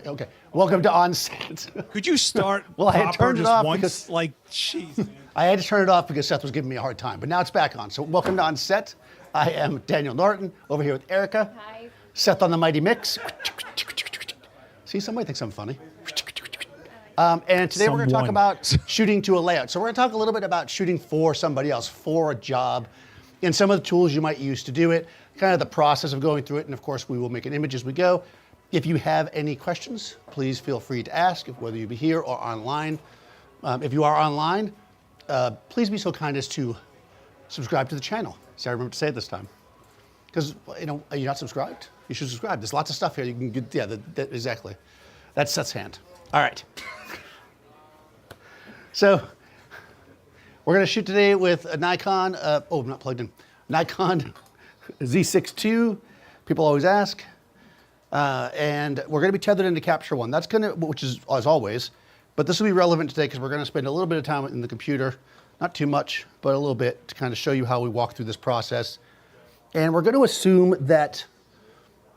Okay, welcome to OnSet. Could you start? Well, I had turned it off once, because like, jeez, man. I had to turn it off because Seth was giving me a hard time, but now it's back on. So welcome to OnSet. I am Daniel Norton over here with Erica. Hi. Seth on the Mighty Mix. See, somebody thinks I'm funny. And today we're going to talk about shooting to a layout. So we're going to talk a little bit about shooting for somebody else, for a job, and some of the tools you might use to do it, kind of the process of going through it, and of course we will make an image as we go. If you have any questions, please feel free to ask, whether you be here or online. If you are online, please be so kind as to subscribe to the channel. See, I remember to say it this time. Because, you know, are you not subscribed? You should subscribe. There's lots of stuff here you can get. Yeah, exactly. That's Seth's hand. All right. So, we're going to shoot today with a Nikon, I'm not plugged in. Nikon Z6ii. People always ask. And we're going to be tethered into Capture One. That's going to, which is as always, but this will be relevant today because we're going to spend a little bit of time in the computer, not too much, but a little bit to kind of show you how we walk through this process. And we're going to assume that,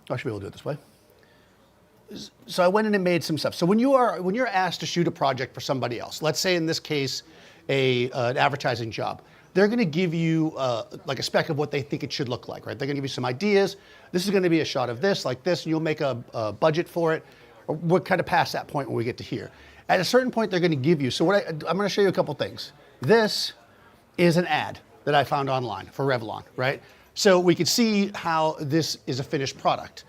I should be able to do it this way. So I went in and made some stuff. So when you're asked to shoot a project for somebody else, let's say in this case, an advertising job, they're going to give you like a spec of what they think it should look like, right? They're going to give you some ideas. This is going to be a shot of this, like this, and you'll make a budget for it. We're kind of past that point when we get to here. At a certain point, they're going to give you, so I'm going to show you a couple things. This is an ad that I found online for Revlon, right? So we can see how this is a finished product.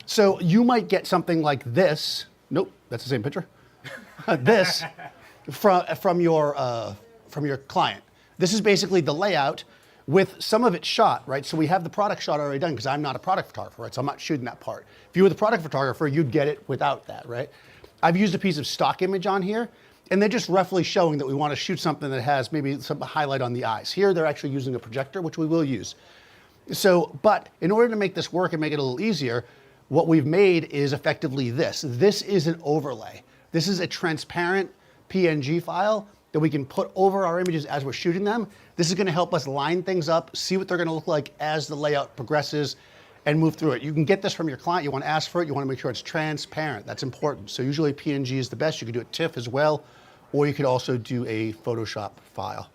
So you might get something like this. Nope, that's the same picture. This from your client. This is basically the layout with some of it shot, right? So we have the product shot already done because I'm not a product photographer, right? So I'm not shooting that part. If you were the product photographer, you'd get it without that, right? I've used a piece of stock image on here, and they're just roughly showing that we want to shoot something that has maybe some highlight on the eyes. Here, they're actually using a projector, which we will use. So, but in order to make this work and make it a little easier, what we've made is effectively this. This is an overlay. This is a transparent PNG file that we can put over our images as we're shooting them. This is gonna help us line things up, see what they're gonna look like as the layout progresses, and move through it. You can get this from your client, you wanna ask for it, you wanna make sure it's transparent, that's important. So usually PNG is the best, you can do a TIFF as well, or you could also do a Photoshop file.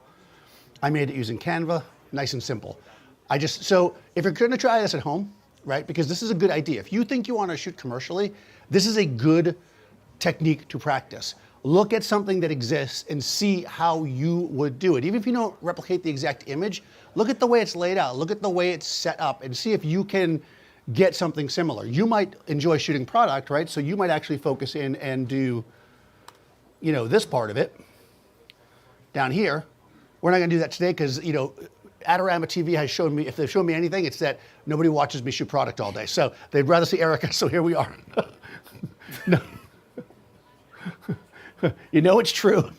I made it using Canva, nice and simple. So if you're gonna try this at home, right, because this is a good idea. If you think you wanna shoot commercially, this is a good technique to practice. Look at something that exists and see how you would do it. Even if you don't replicate the exact image, look at the way it's laid out, look at the way it's set up, and see if you can get something similar. You might enjoy shooting product, right? So you might actually focus in and do, you know, this part of it down here. We're not gonna do that today because, you know, Adorama TV has shown me, if they've shown me anything, it's that nobody watches me shoot product all day. So they'd rather see Erica, so here we are. No. You know it's true.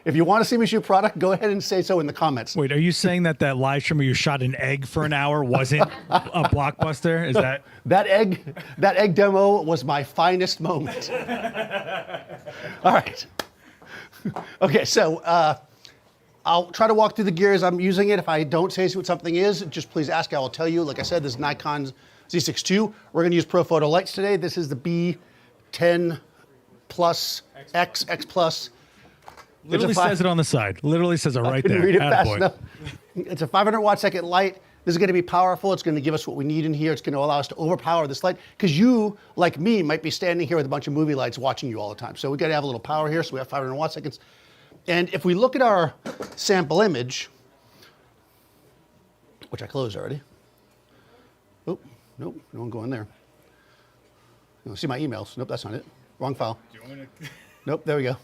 If you want to see me shoot product, go ahead and say so in the comments. Wait, are you saying that live stream where you shot an egg for an hour wasn't a blockbuster? Is that? That egg demo was my finest moment. All right. Okay, so I'll try to walk through the gears. I'm using it. If I don't say what something is, just please ask. I will tell you. Like I said, this is Nikon Z6ii. We're going to use Profoto lights today. This is the B10 Plus X Plus. Literally says it on the side. Literally says it right there. Read it fast enough. It's a 500 watt second light. This is going to be powerful. It's going to give us what we need in here. It's going to allow us to overpower this light because you, like me, might be standing here with a bunch of movie lights watching you all the time. So we got to have a little power here. So we have 500 watt seconds. And if we look at our sample image, which I closed already. Oh, nope, no one go in there. You don't see my emails. Nope, that's not it. Wrong file. Nope, there we go.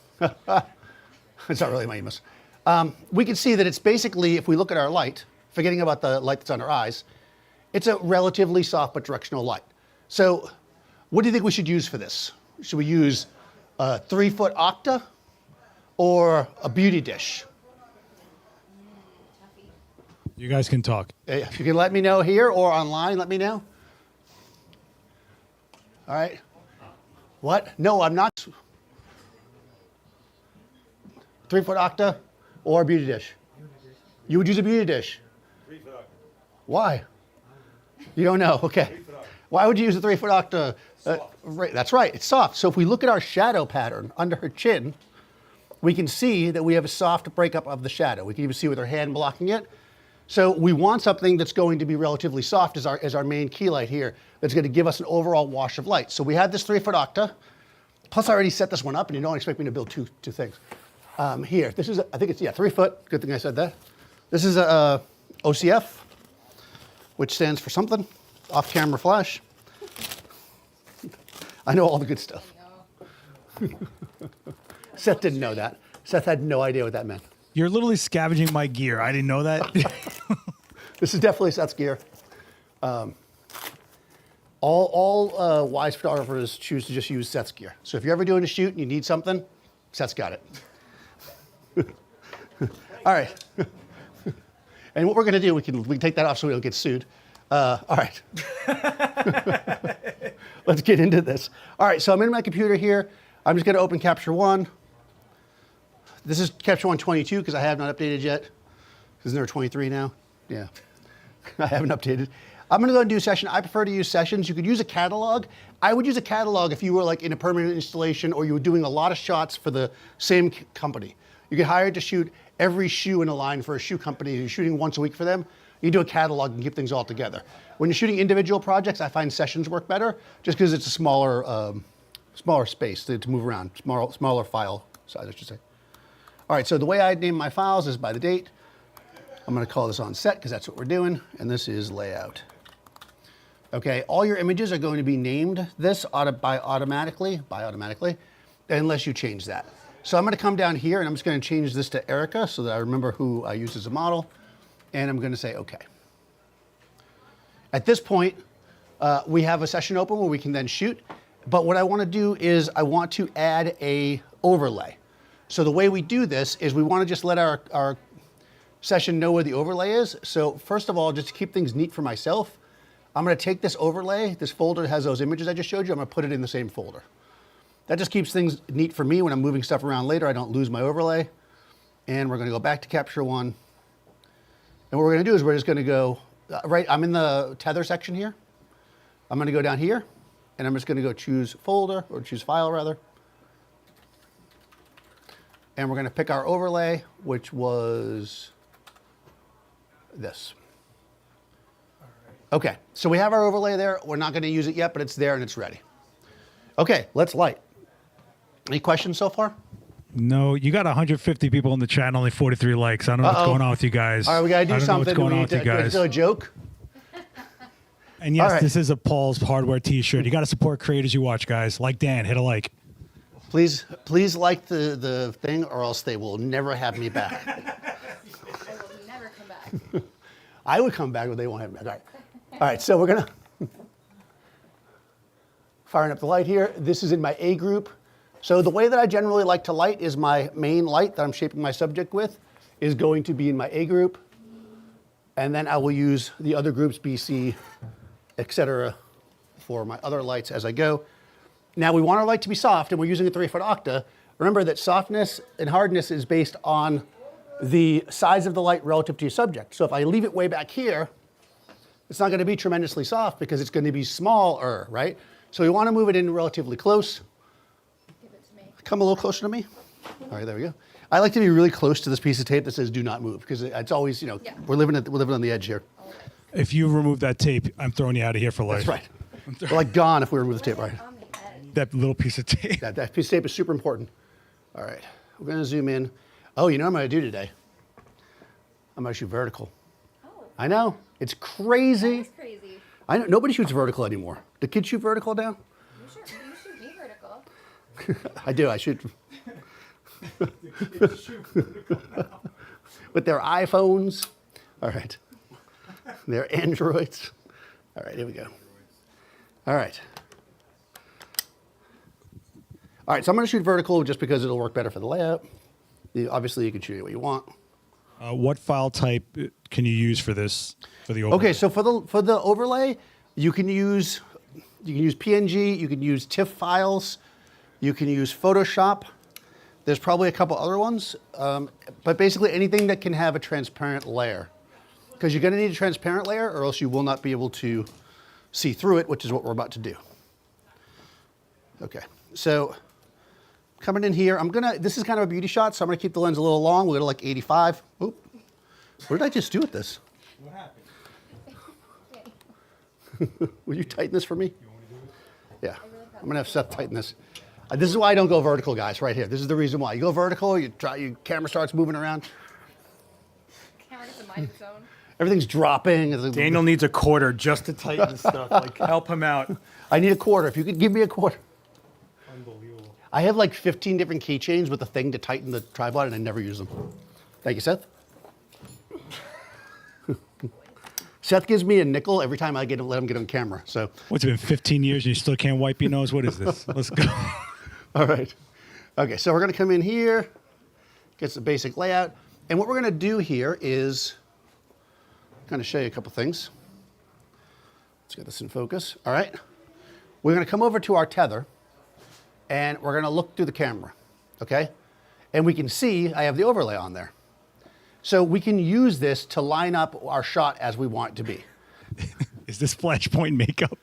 It's not really my emails. We can see that it's basically, if we look at our light, forgetting about the light that's on our eyes, it's a relatively soft but directional light. So what do you think we should use for this? Should we use a 3-foot octa or a beauty dish? You guys can talk. If you can let me know here or online, let me know. All right. What? No, I'm not. 3-foot octa or a beauty dish? You would use a beauty dish. 3-foot octa. Why? You don't know, okay. Why would you use a 3-foot octa? Right, that's right, it's soft. So if we look at our shadow pattern under her chin, we can see that we have a soft breakup of the shadow. We can even see with her hand blocking it. So we want something that's going to be relatively soft as our main key light here, that's going to give us an overall wash of light. So we have this 3-foot octa, plus I already set this one up, and you don't expect me to build two things. Here, this is, I think it's, 3 foot, good thing I said that. This is a OCF, which stands for something, off-camera flash. I know all the good stuff. Seth didn't know that. Seth had no idea what that meant. You're literally scavenging my gear. I didn't know that. This is definitely Seth's gear. All wise photographers choose to just use Seth's gear. So if you're ever doing a shoot and you need something, Seth's got it. All right. And what we're going to do, we can take that off so we don't get sued. All right. Let's get into this. All right, so I'm in my computer here. I'm just going to open Capture One. This is Capture One 22 because I have not updated yet. Isn't there a 23 now? Yeah. I haven't updated. I'm going to go and do a session. I prefer to use sessions. You could use a catalog. I would use a catalog if you were like in a permanent installation or you were doing a lot of shots for the same company. You get hired to shoot every shoe in a line for a shoe company. You're shooting once a week for them. You do a catalog and keep things all together. When you're shooting individual projects, I find sessions work better just because it's a smaller space to move around, smaller file size, I should say. All right, so the way I name my files is by the date. I'm going to call this OnSet because that's what we're doing, and this is layout. Okay, all your images are going to be named this automatically, unless you change that. So I'm going to come down here and I'm just going to change this to Erica so that I remember who I used as a model, and I'm going to say OK. At this point, we have a session open where we can then shoot, but what I want to do is I want to add a overlay. So the way we do this is we want to just let our session know where the overlay is. So first of all, just to keep things neat for myself, I'm going to take this overlay, this folder that has those images I just showed you, I'm going to put it in the same folder. That just keeps things neat for me when I'm moving stuff around later. I don't lose my overlay. And we're going to go back to Capture One. And what we're going to do is we're just going to go, I'm in the Tether section here. I'm going to go down here, and I'm just going to go choose folder, or choose file rather. And we're going to pick our overlay, which was this. Okay, so we have our overlay there. We're not going to use it yet, but it's there and it's ready. Okay, let's light. Any questions so far? No, you got 150 people in the chat and only 43 likes. I don't know what's going on with you guys. All right, we got to do something. What's going on with you guys? Do a joke? And yes, right. This is a Paul's Hardware t-shirt. You got to support creators you watch, guys. Like Dan, hit a like. Please like the thing, or else they will never have me back. I will never come back. I would come back, but they won't have me back. All right, so we're going to firing up the light here. This is in my A group. So the way that I generally like to light is my main light that I'm shaping my subject with is going to be in my A group. And then I will use the other groups, B, C, etc., for my other lights as I go. Now we want our light to be soft, and we're using a 3-foot octa. Remember that softness and hardness is based on the size of the light relative to your subject. So if I leave it way back here, it's not going to be tremendously soft because it's going to be smaller, right? So we want to move it in relatively close. Give it to me. Come a little closer to me. All right, there we go. I like to be really close to this piece of tape that says "Do not move" because it's always, Yeah. we're living on the edge here. If you remove that tape, I'm throwing you out of here for life. That's right. We're like gone if we remove the tape, right? On the edge. That little piece of tape. That piece of tape is super important. All right, we're going to zoom in. Oh, you know what I'm going to do today? I'm going to shoot vertical. Oh, I know, it's crazy. that's crazy. I know nobody shoots vertical anymore. Do kids shoot vertical now? You should be vertical. I do. I shoot with their iPhones. All right, their Androids. All right, here we go. All right. All right, so I'm going to shoot vertical just because it'll work better for the layout. Obviously, you can shoot it what you want. What file type can you use for this, for the overlay? Okay, so for the overlay, you can use PNG, you can use TIFF files, you can use Photoshop. There's probably a couple other ones, but basically anything that can have a transparent layer. Because you're going to need a transparent layer or else you will not be able to see through it, which is what we're about to do. Okay, so coming in here, this is kind of a beauty shot, so I'm gonna keep the lens a little long. We'll go to like 85. Oop. What did I just do with this? What happened? Will you tighten this for me? Yeah, I'm gonna have Seth tighten this. This is why I don't go vertical, guys, right here. This is the reason why. You go vertical, your camera starts moving around. Camera doesn't mind its own. Everything's dropping. Daniel needs a quarter just to tighten this stuff. Like, help him out. I need a quarter. If you could give me a quarter. Unbelievable. I have like 15 different keychains with a thing to tighten the tripod, and I never use them. Thank you, Seth. Seth gives me a nickel every time I let him get on camera. So, What's it been, 15 years and you still can't wipe your nose? What is this? Let's go. all right. Okay, so we're gonna come in here, get the basic layout. And what we're gonna do here is kind of show you a couple things. Let's get this in focus. All right. We're gonna come over to our tether and we're gonna look through the camera, okay? And we can see I have the overlay on there. So we can use this to line up our shot as we want it to be. Is this Flashpoint makeup?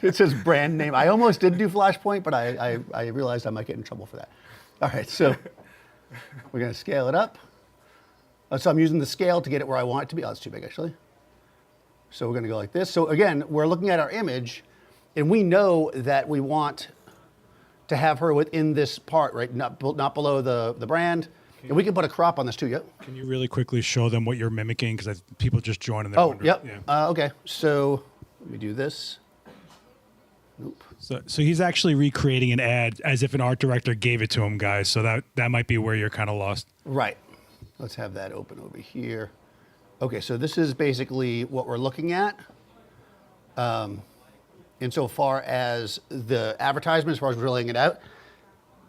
It says brand name. I almost did do Flashpoint, but I realized I might get in trouble for that. All right, so we're gonna scale it up. So I'm using the scale to get it where I want it to be. Oh, it's too big actually. So we're gonna go like this. So again, we're looking at our image and we know that we want to have her within this part, right? Not below the brand. And we can put a crop on this too, yep. Can you really quickly show them what you're mimicking? Because people just joined and they're Oh, wondering. yep. Yeah. Okay, so let me do this. Nope. So he's actually recreating an ad as if an art director gave it to him, guys. So that might be where you're kind of lost. Right. Let's have that open over here. Okay, so this is basically what we're looking at. Insofar as the advertisement, as far as we're laying it out,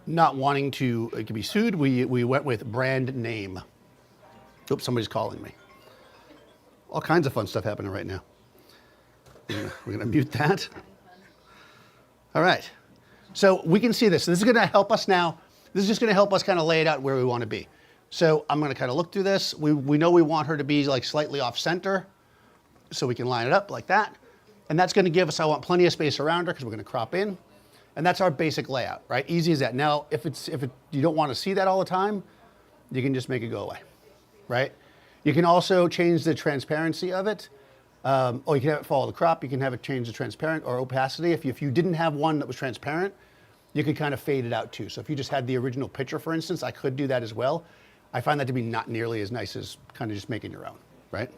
not wanting to it could be sued, we went with brand name. Oops, somebody's calling me. All kinds of fun stuff happening right now. We're gonna mute that. All right. So we can see this. This is gonna help us now. This is just gonna help us kind of lay it out where we want to be. So I'm gonna kind of look through this. We know we want her to be like slightly off center, so we can line it up like that. And that's gonna give us, I want plenty of space around her because we're gonna crop in. And that's our basic layout, right? Easy as that. Now, if you don't want to see that all the time, you can just make it go away, right? You can also change the transparency of it, or you can have it follow the crop. You can have it change the transparent or opacity. If you didn't have one that was transparent, you could kind of fade it out too. So if you just had the original picture, for instance, I could do that as well. I find that to be not nearly as nice as kind of just making your own, right?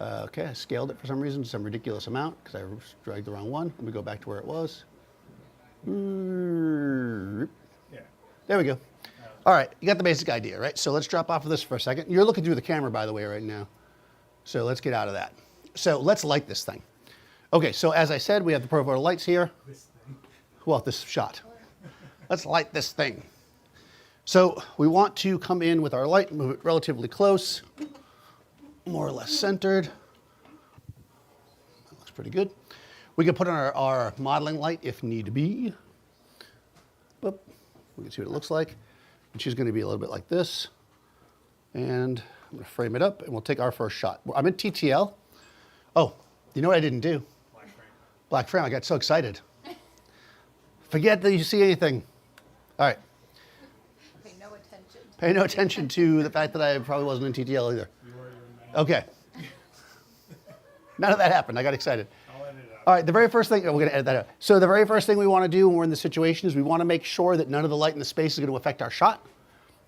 Okay, I scaled it for some reason, some ridiculous amount, because I dragged the wrong one. Let me go back to where it was. Yeah. There we go. All right, you got the basic idea, right? So let's drop off of this for a second. You're looking through the camera, by the way, right now. So let's get out of that. So let's light this thing. Okay, so as I said, we have the Profoto lights here. Well, this shot. Let's light this thing. So we want to come in with our light, move it relatively close, more or less centered. That looks pretty good. We can put on our modeling light if need be. Boop. We can see what it looks like. And she's going to be a little bit like this. And I'm going to frame it up, and we'll take our first shot. I'm in TTL. Oh, you know what I didn't do? Black frame. Black frame. I got so excited. Forget that you see anything. All right. Pay no attention. Pay no attention to the fact that I probably wasn't in TTL either. Okay. None of that happened. I got excited. All right, the very first thing, we're going to edit that out. So the very first thing we want to do when we're in this situation is we want to make sure that none of the light in the space is going to affect our shot.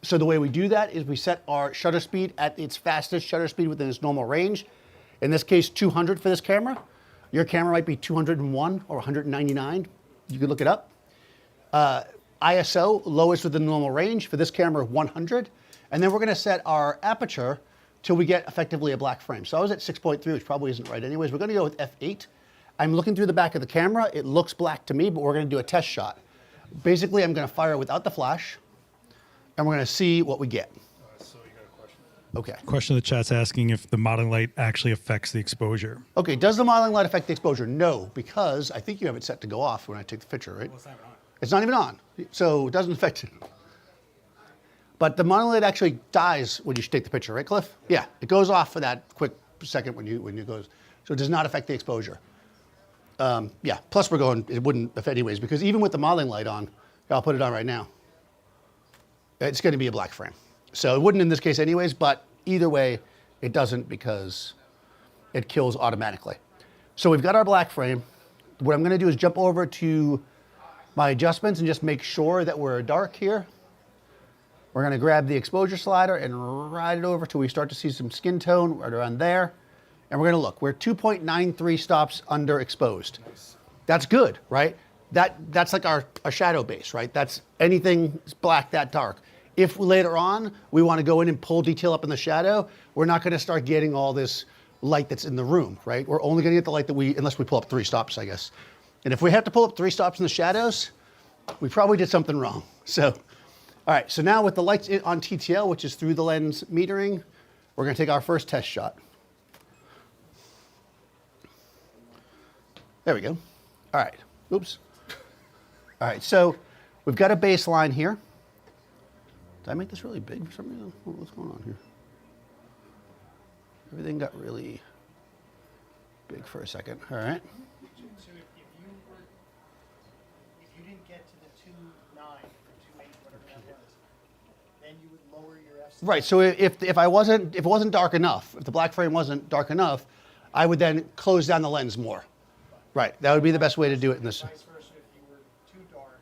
So the way we do that is we set our shutter speed at its fastest shutter speed within its normal range. In this case, 200 for this camera. Your camera might be 201 or 199. You could look it up. ISO, lowest within the normal range. For this camera, 100. And then we're going to set our aperture till we get effectively a black frame. So I was at 6.3, which probably isn't right anyways. We're going to go with f8. I'm looking through the back of the camera. It looks black to me, but we're going to do a test shot. Basically, I'm going to fire without the flash, and we're going to see what we get. So you got a question? Okay. Question in the chat's asking if the modeling light actually affects the exposure. Okay, does the modeling light affect the exposure? No, because I think you have it set to go off when I take the picture, right? Well, it's not even on. It's not even on, so it doesn't affect it. But the modeling light actually dies when you take the picture, right, Cliff? Yeah, it goes off for that quick second when you goes. So it does not affect the exposure. Yeah, plus we're going, it wouldn't affect anyways, because even with the modeling light on, I'll put it on right now, it's going to be a black frame. So it wouldn't in this case anyways, but either way, it doesn't because it kills automatically. So we've got our black frame. What I'm going to do is jump over to my adjustments and just make sure that we're dark here. We're going to grab the exposure slider and ride it over till we start to see some skin tone right around there. And we're going to look. We're 2.93 stops under exposed. Nice. That's good, right? That's like our shadow base, right? That's anything black that dark. If later on we want to go in and pull detail up in the shadow, we're not going to start getting all this light that's in the room, right? We're only going to get the light that unless we pull up 3 stops, I guess. And if we have to pull up 3 stops in the shadows, we probably did something wrong. So, all right, so now with the lights on TTL, which is through the lens metering, we're going to take our first test shot. There we go. All right, oops. All right, so we've got a baseline here. Did I make this really big for some reason? What's going on here? Everything got really big for a second. All right. So if you didn't get to the 2.9 or 2.8, whatever that was, then you would lower your f. Right. So if it wasn't dark enough, if the black frame wasn't dark enough, I would then close down the lens more. Right. That would be the best way to do it in this. Vice versa, if you were too dark.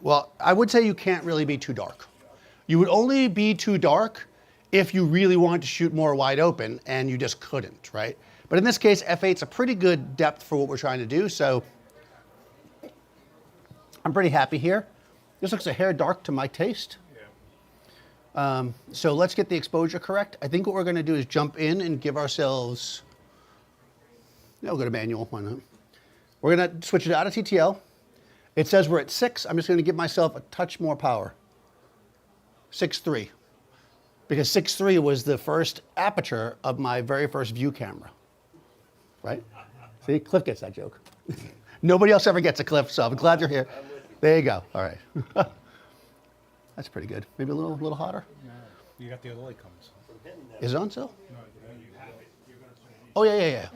Well, I would say you can't really be too dark. You would only be too dark if you really wanted to shoot more wide open and you just couldn't, right? But in this case, f8's a pretty good depth for what we're trying to do, so I'm pretty happy here. This looks a hair dark to my taste. Yeah. So let's get the exposure correct. I think what we're gonna do is jump in and give ourselves, no, go to manual, why not? We're gonna switch it out of TTL. It says we're at 6, I'm just gonna give myself a touch more power. 6.3. Because 6.3 was the first aperture of my very first view camera, right? See, Cliff gets that joke. Nobody else ever gets a Cliff, so I'm glad you're here. There you go, all right. That's pretty good. Maybe a little hotter? No, you got the other light comes. Is it on still? No, you have it. Oh, yeah.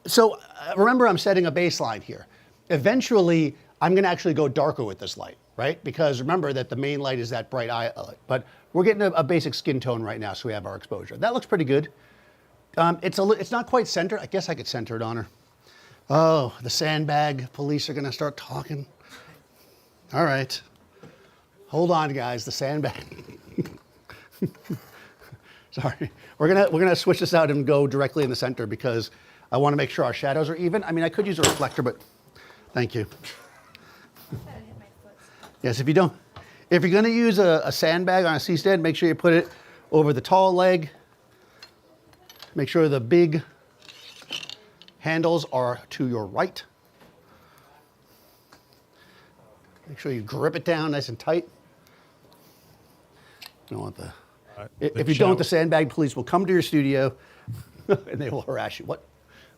So remember, I'm setting a baseline here. Eventually, I'm gonna actually go darker with this light, right? Because remember that the main light is that bright eye light, but we're getting a basic skin tone right now, so we have our exposure. That looks pretty good. It's not quite centered. I guess I could center it on her. Oh, the sandbag police are gonna start talking. All right. Hold on, guys, the sandbag. Sorry. We're gonna switch this out and go directly in the center because I wanna make sure our shadows are even. I mean, I could use a reflector, but thank you. Yes, if you're gonna use a sandbag on a C-stand, make sure you put it over the tall leg. Make sure the big handles are to your right. Make sure you grip it down nice and tight. You don't want if you don't, the sandbag police will come to your studio and they will harass you. What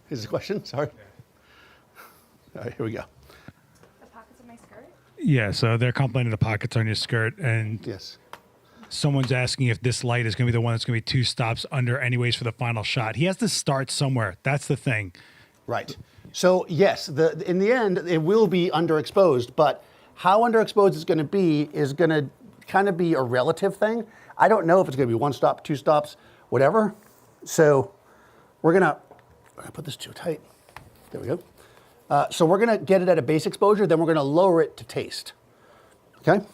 is the question? Sorry. All right, here we go. The pockets of my skirt? Yeah, so they're complaining the pockets on your skirt, and Yes. someone's asking if this light is going to be the one that's going to be 2 stops under anyways for the final shot. He has to start somewhere. That's the thing. Right. So yes, in the end, it will be underexposed, but how underexposed it's going to be is going to kind of be a relative thing. I don't know if it's going to be 1 stop, 2 stops, whatever. So we're going to put this too tight. There we go. So we're going to get it at a base exposure, then we're going to lower it to taste. Okay?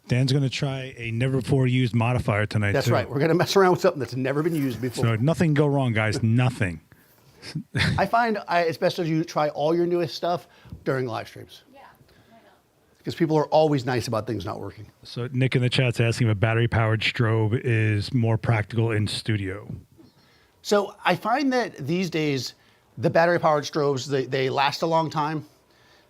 Dan's going to try a never before used modifier tonight. That's too. right. We're going to mess around with something that's never been used before. So nothing go wrong, guys. Nothing. I find it's best if you try all your newest stuff during live streams. Yeah, I know. Because people are always nice about things not working. So Nick in the chat's asking if a battery-powered strobe is more practical in studio. So I find that these days, the battery-powered strobes, they last a long time.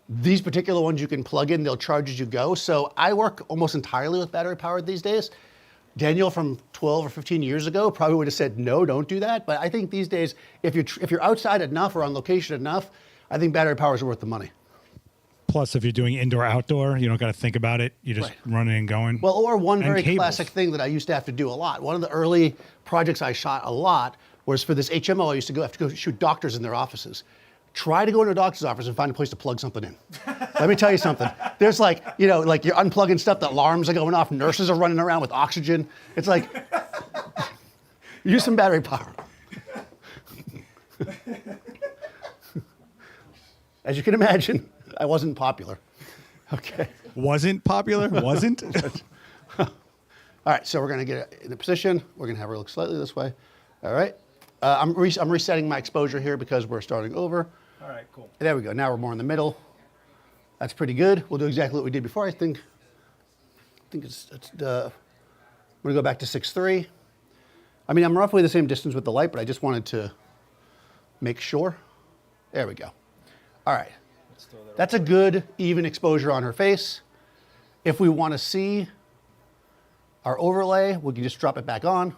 These particular ones you can plug in, they'll charge as you go. So I work almost entirely with battery-powered these days. Daniel from 12 or 15 years ago probably would have said, no, don't do that. But I think these days, if you're outside enough or on location enough, I think battery power is worth the money. Plus, if you're doing indoor-outdoor, you don't got to think about it. You just running and going. Well, or one And very cables. classic thing that I used to have to do a lot. One of the early projects I shot a lot was for this HMO. I used to have to go shoot doctors in their offices. try to go into a doctor's office and find a place to plug something in. Let me tell you something. There's like, you know, like you're unplugging stuff, the alarms are going off, nurses are running around with oxygen. It's like, use some battery power. As you can imagine, I wasn't popular. Okay. Wasn't popular? Wasn't? All right, so we're gonna get it in a position. We're gonna have her look slightly this way. All right. I'm resetting my exposure here because we're starting over. All right, cool. There we go. Now we're more in the middle. That's pretty good. We'll do exactly what we did before. I think it's I'm gonna go back to 6.3. I mean, I'm roughly the same distance with the light, but I just wanted to make sure. There we go. All right. That's a good even exposure on her face. If we want to see our overlay, we can just drop it back on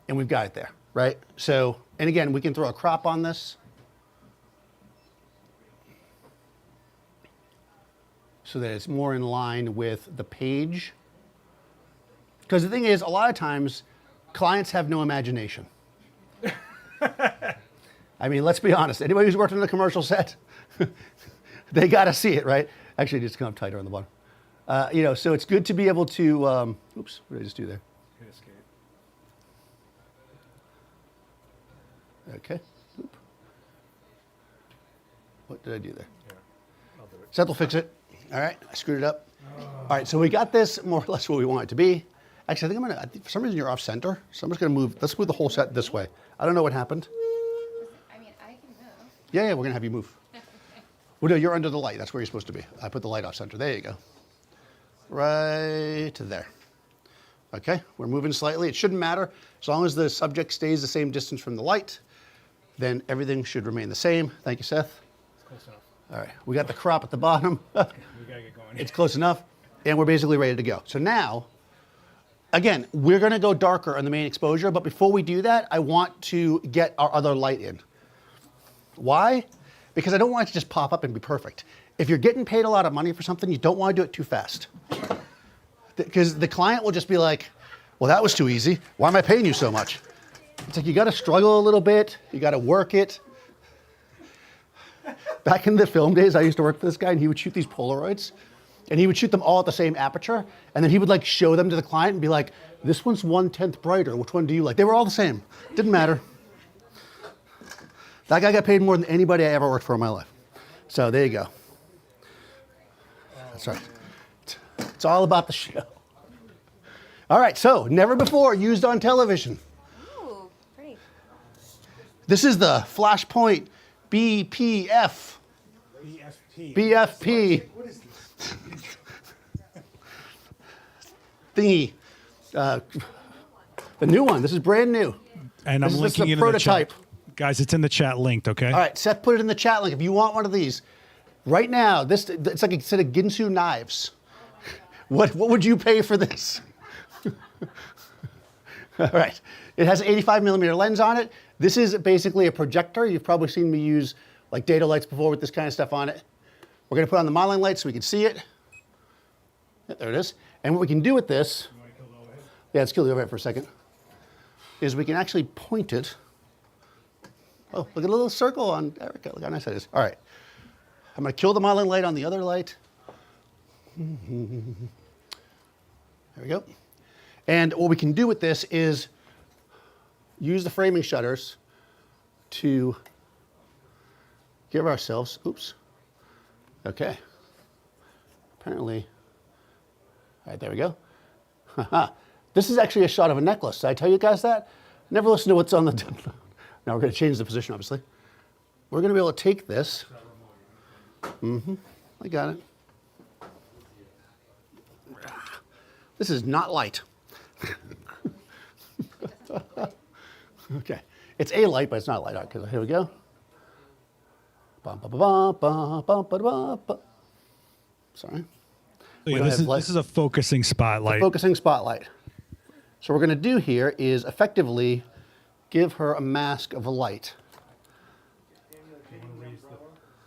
and we've got it there, right? So, and again, we can throw a crop on this. So that it's more in line with the page. Because the thing is, a lot of times, clients have no imagination. I mean, let's be honest. Anybody who's worked on a commercial set, they got to see it, right? Actually, just come up tighter on the bottom. You know, so it's good to be able to, oops, what did I just do there? Okay. Oop. What did I do there? Seth will fix it. All right, I screwed it up. All right, so we got this more or less where we want it to be. Actually, I think for some reason you're off center, so I'm just gonna move, let's move the whole set this way. I don't know what happened. I mean, I can move. Yeah, we're gonna have you move. Well, no, you're under the light, that's where you're supposed to be. I put the light off center, there you go. Right to there. Okay, we're moving slightly. It shouldn't matter. As long as the subject stays the same distance from the light, then everything should remain the same. Thank you, Seth. Close enough. All right, we got the crop at the bottom. We gotta get going. It's close enough, and we're basically ready to go. So now, again, we're gonna go darker on the main exposure, but before we do that, I want to get our other light in. Why? Because I don't want it to just pop up and be perfect. If you're getting paid a lot of money for something, you don't wanna do it too fast. Because the client will just be like, well, that was too easy. Why am I paying you so much? It's like, you gotta struggle a little bit, you gotta work it. Back in the film days, I used to work for this guy, and he would shoot these Polaroids, and he would shoot them all at the same aperture, and then he would like show them to the client and be like, this one's 1/10 brighter, which one do you like? They were all the same, didn't matter. That guy got paid more than anybody I ever worked for in my life. So there you go. That's right. It's all about the show. All right, so never before used on television. Ooh, pretty. This is the Flashpoint BPF. BFP. What is this? Thingy. The new one. This is brand new. And I'm This is linking the it in prototype. the chat. Guys, it's in the chat linked, okay? All right, Seth put it in the chat link if you want one of these. Right now, it's like a set of Ginsu knives. What would you pay for this? All right, it has an 85mm lens on it. This is basically a projector. You've probably seen me use like data lights before with this kind of stuff on it. We're gonna put on the modeling light so we can see it. Yeah, there it is. And what we can do with this, yeah, let's kill the overhead for a second, is we can actually point it. Oh, look at the little circle on Erica. Look how nice that is. All right. I'm going to kill the modeling light on the other light. There we go. And what we can do with this is use the framing shutters to give ourselves, oops. Okay. Apparently, all right, there we go. This is actually a shot of a necklace. Did I tell you guys that? Never listen to what's on the... Now we're going to change the position, obviously. We're going to be able to take this. I got it. This is not light. Okay. It's a light, but it's not light. All right, here we go. Sorry. So yeah, don't have light. this is a focusing spotlight. Focusing spotlight. So what we're going to do here is effectively give her a mask of a light.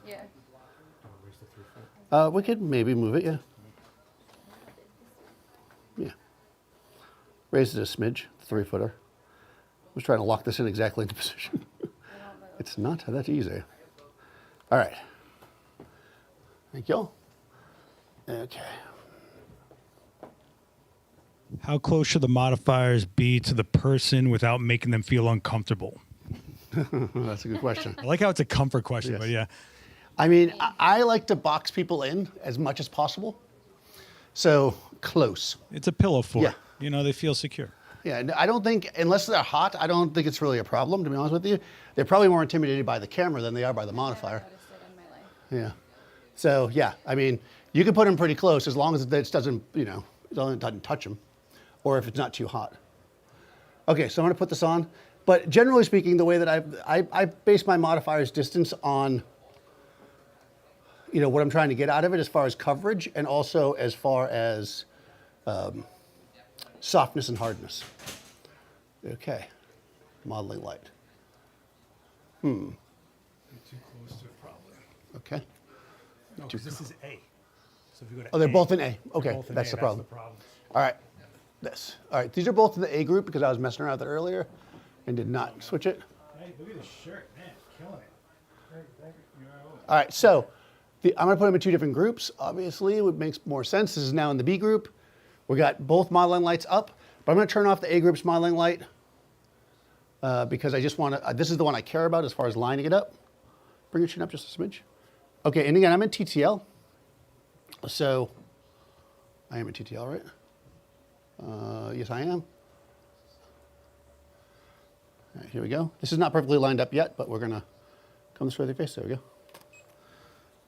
Yeah. We could maybe move it, yeah. Yeah. Raise it a smidge, 3-footer. I was trying to lock this in exactly into position. It's not that easy. All right. Thank you. Okay. How close should the modifiers be to the person without making them feel uncomfortable? That's a good question. I like how it's a comfort question, but yeah. I mean, I like to box people in as much as possible. So close. It's a pillow fort. Yeah. You know, they feel secure. Yeah, and I don't think, unless they're hot, I don't think it's really a problem, to be honest with you. They're probably more intimidated by the camera than they are by the modifier. I've noticed it in my life. Yeah. So, yeah, I mean, you can put them pretty close as long as it doesn't, you know, it doesn't touch them, or if it's not too hot. Okay, so I'm going to put this on. But generally speaking, the way that I base my modifier's distance on, you know, what I'm trying to get out of it as far as coverage and also as far as softness and hardness. Okay, modeling light. You're too close to it, probably. Okay. No, because this is A. So if you go to Oh, they're A, both in A. Okay, both in that's A, the problem. That's the problem. All right, this. All right, these are both in the A group because I was messing around with it earlier and did not switch it. Hey, look at this shirt, man, killing it. All right, so I'm going to put them in 2 different groups. Obviously, it makes more sense. This is now in the B group. We got both modeling lights up, but I'm going to turn off the A group's modeling light because I just want to, this is the one I care about as far as lining it up. Bring your chin up just a smidge. Okay, and again, I'm in TTL. So I am in TTL, right? Yes, I am. All right, here we go. This is not perfectly lined up yet, but we're going to come this way with your face. There we go.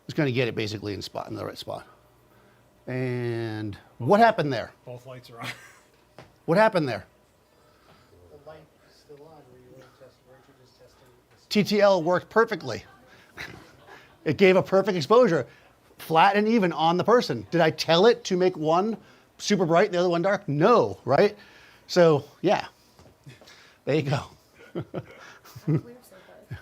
Just going to get it basically in the right spot. And what happened there? Both lights are on. What happened there? The light is still on where you were just testing. TTL worked perfectly. It gave a perfect exposure, flat and even on the person. Did I tell it to make one super bright and the other one dark? No, right? So, yeah, there you go. We're so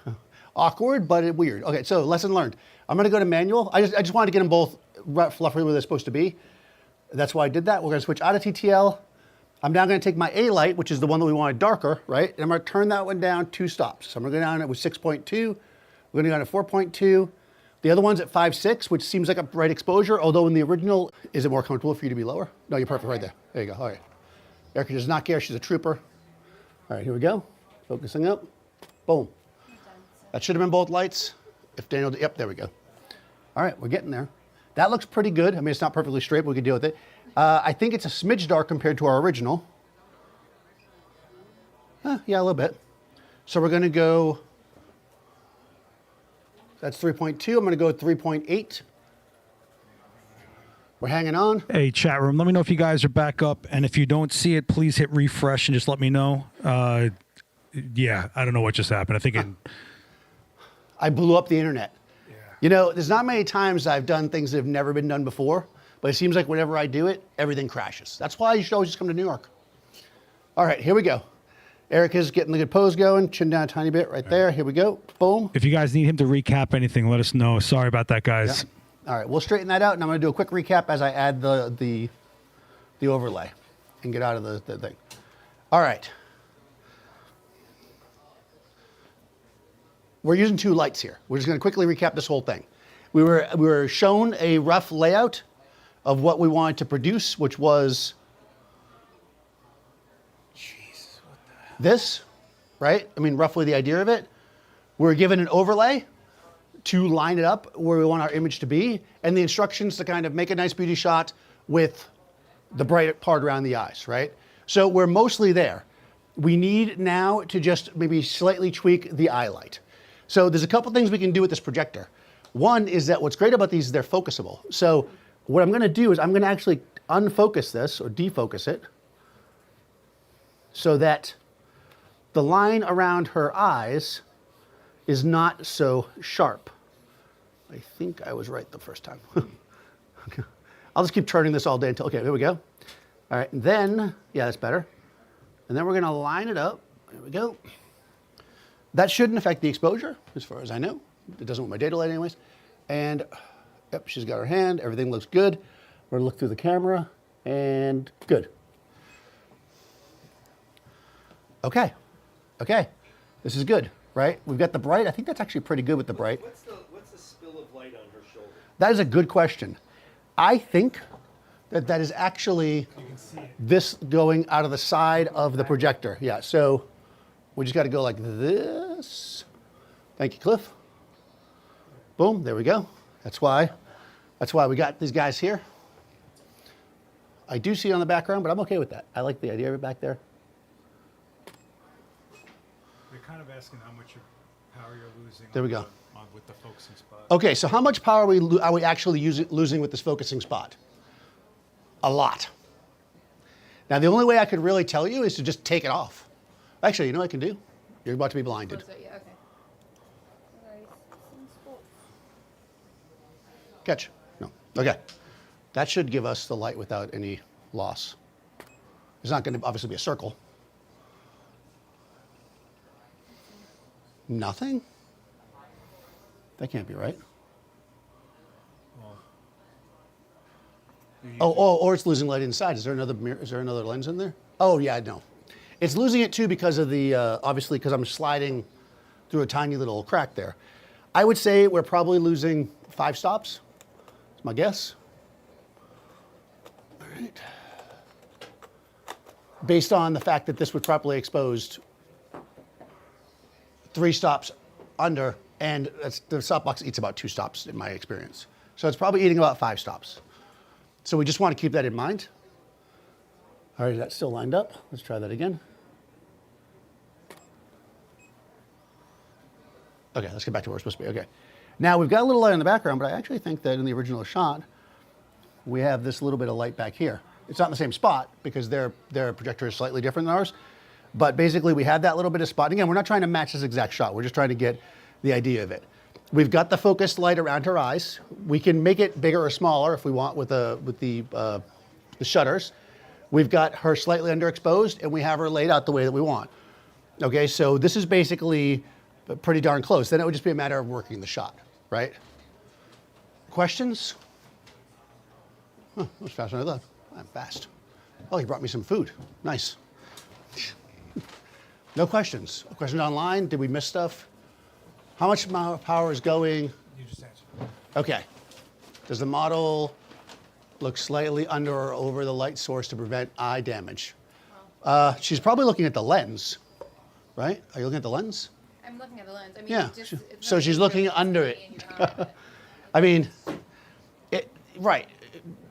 close. Awkward, but weird. Okay, so lesson learned. I'm going to go to manual. I just wanted to get them both roughly where they're supposed to be. That's why I did that. We're going to switch out of TTL. I'm now going to take my A light, which is the one that we wanted darker, right? And I'm going to turn that one down 2 stops. So I'm going to go down it with 6.2. We're going to go down to 4.2. The other one's at 5.6, which seems like a bright exposure, although in the original, is it more comfortable for you to be lower? No, you're perfect right there. There you go. All right. Erica does not care. She's a trooper. All right, here we go. Focusing up. Boom. That should have been both lights. If Daniel, yep, there we go. All right, we're getting there. That looks pretty good. I mean, it's not perfectly straight, but we can deal with it. I think it's a smidge dark compared to our original. Yeah, a little bit. So we're going to go, that's 3.2. I'm going to go with 3.8. We're hanging on. Hey, chat room, let me know if you guys are back up. And if you don't see it, please hit refresh and just let me know. Yeah, I don't know what just happened. I think it... I blew up the internet. Yeah. You know, there's not many times I've done things that have never been done before, but it seems like whenever I do it, everything crashes. That's why you should always just come to New York. All right, here we go. Erica's getting the good pose going. Chin down a tiny bit right there. Here we go. Boom. If you guys need him to recap anything, let us know. Sorry about that, guys. Yeah. All right, we'll straighten that out, and I'm going to do a quick recap as I add the overlay and get out of the thing. All right. We're using 2 lights here. We're just going to quickly recap this whole thing. We were shown a rough layout of what we wanted to produce, which was this, right? I mean, roughly the idea of it. We're given an overlay to line it up where we want our image to be, and the instructions to kind of make a nice beauty shot with the bright part around the eyes, right? So we're mostly there. We need now to just maybe slightly tweak the eye light. So there's a couple things we can do with this projector. One is that what's great about these is they're focusable. So what I'm going to do is I'm going to actually unfocus this or defocus it so that the line around her eyes is not so sharp. I think I was right the first time. Okay. I'll just keep turning this all day until, okay, here we go. All right, and then, yeah, that's better. And then we're going to line it up. There we go. That shouldn't affect the exposure, as far as I know. It doesn't with my data light anyways. And, yep, she's got her hand. Everything looks good. We're going to look through the camera, and good. Okay. Okay. This is good, right? We've got the bright. I think that's actually pretty good with the bright. What's the That is a good question. I think that that is actually this going out of the side of the projector. Yeah, so we just got to go like this. Thank you, Cliff. Boom, there we go. That's why we got these guys here. I do see it on the background, but I'm okay with that. I like the idea of it back there. They're kind of asking how much power you're losing. There we go. With the focusing spot. Okay, so how much power are we actually losing with this focusing spot? A lot. Now, the only way I could really tell you is to just take it off. Actually, you know what I can do? You're about to be blinded. Close it, yeah, okay. Alright, some sports. Catch. No. Okay. That should give us the light without any loss. It's not going to obviously be a circle. Nothing? That can't be right. Or it's losing light inside. Is there another mirror? Is there another lens in there? Oh yeah, no. It's losing it too because of the obviously because I'm sliding through a tiny little crack there. I would say we're probably losing 5 stops. That's my guess. All right. Based on the fact that this was properly exposed 3 stops under, and the softbox eats about 2 stops in my experience. So it's probably eating about 5 stops. So we just want to keep that in mind. All right, that's still lined up. Let's try that again. Okay, let's get back to where we're supposed to be. Okay. Now we've got a little light in the background, but I actually think that in the original shot, we have this little bit of light back here. It's not in the same spot because their projector is slightly different than ours. But basically we have that little bit of spot. And again, we're not trying to match this exact shot. We're just trying to get the idea of it. We've got the focused light around her eyes. We can make it bigger or smaller if we want with the shutters. We've got her slightly underexposed, and we have her laid out the way that we want. Okay, so this is basically pretty darn close. Then it would just be a matter of working the shot, right? Questions? Huh, that was faster than I thought. I'm fast. Oh, he brought me some food. Nice. No questions. Questions online? Did we miss stuff? How much power is going? You just answered. Okay. Does the model look slightly under or over the light source to prevent eye damage? She's probably looking at the lens, right? Are you looking at the lens? I'm looking at the lens. I mean, Yeah. just, So she's looking under it. I mean, right.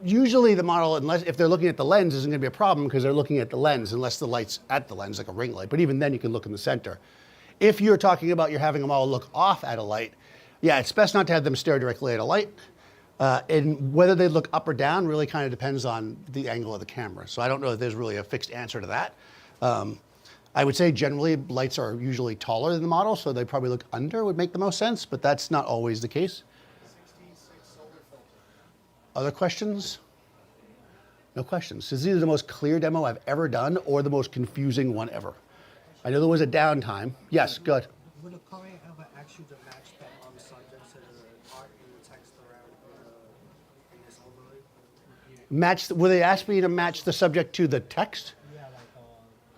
Usually the model, unless if they're looking at the lens, isn't going to be a problem because they're looking at the lens unless the light's at the lens like a ring light. But even then you can look in the center. If you're talking about you're having them all look off at a light, yeah, it's best not to have them stare directly at a light. And whether they look up or down really kind of depends on the angle of the camera. So I don't know if there's really a fixed answer to that. I would say generally lights are usually taller than the model, so they probably look under would make the most sense, but that's not always the case. 66 solar filter. Other questions? No questions. This is either the most clear demo I've ever done or the most confusing one ever. I know there was a downtime. Yes, good. Would a client ever ask you to match that on the subject to the art and the text around in this overlay? Will they ask me to match the subject to the text? Yeah,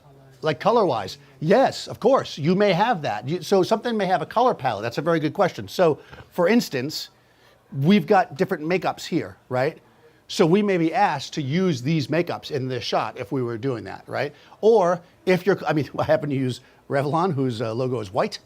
colors. Like color-wise? Yes, of course. You may have that. So something may have a color palette. That's a very good question. So, for instance, we've got different makeups here, right? So we may be asked to use these makeups in this shot if we were doing that, right? Or if you're, I happen to use Revlon, whose logo is white.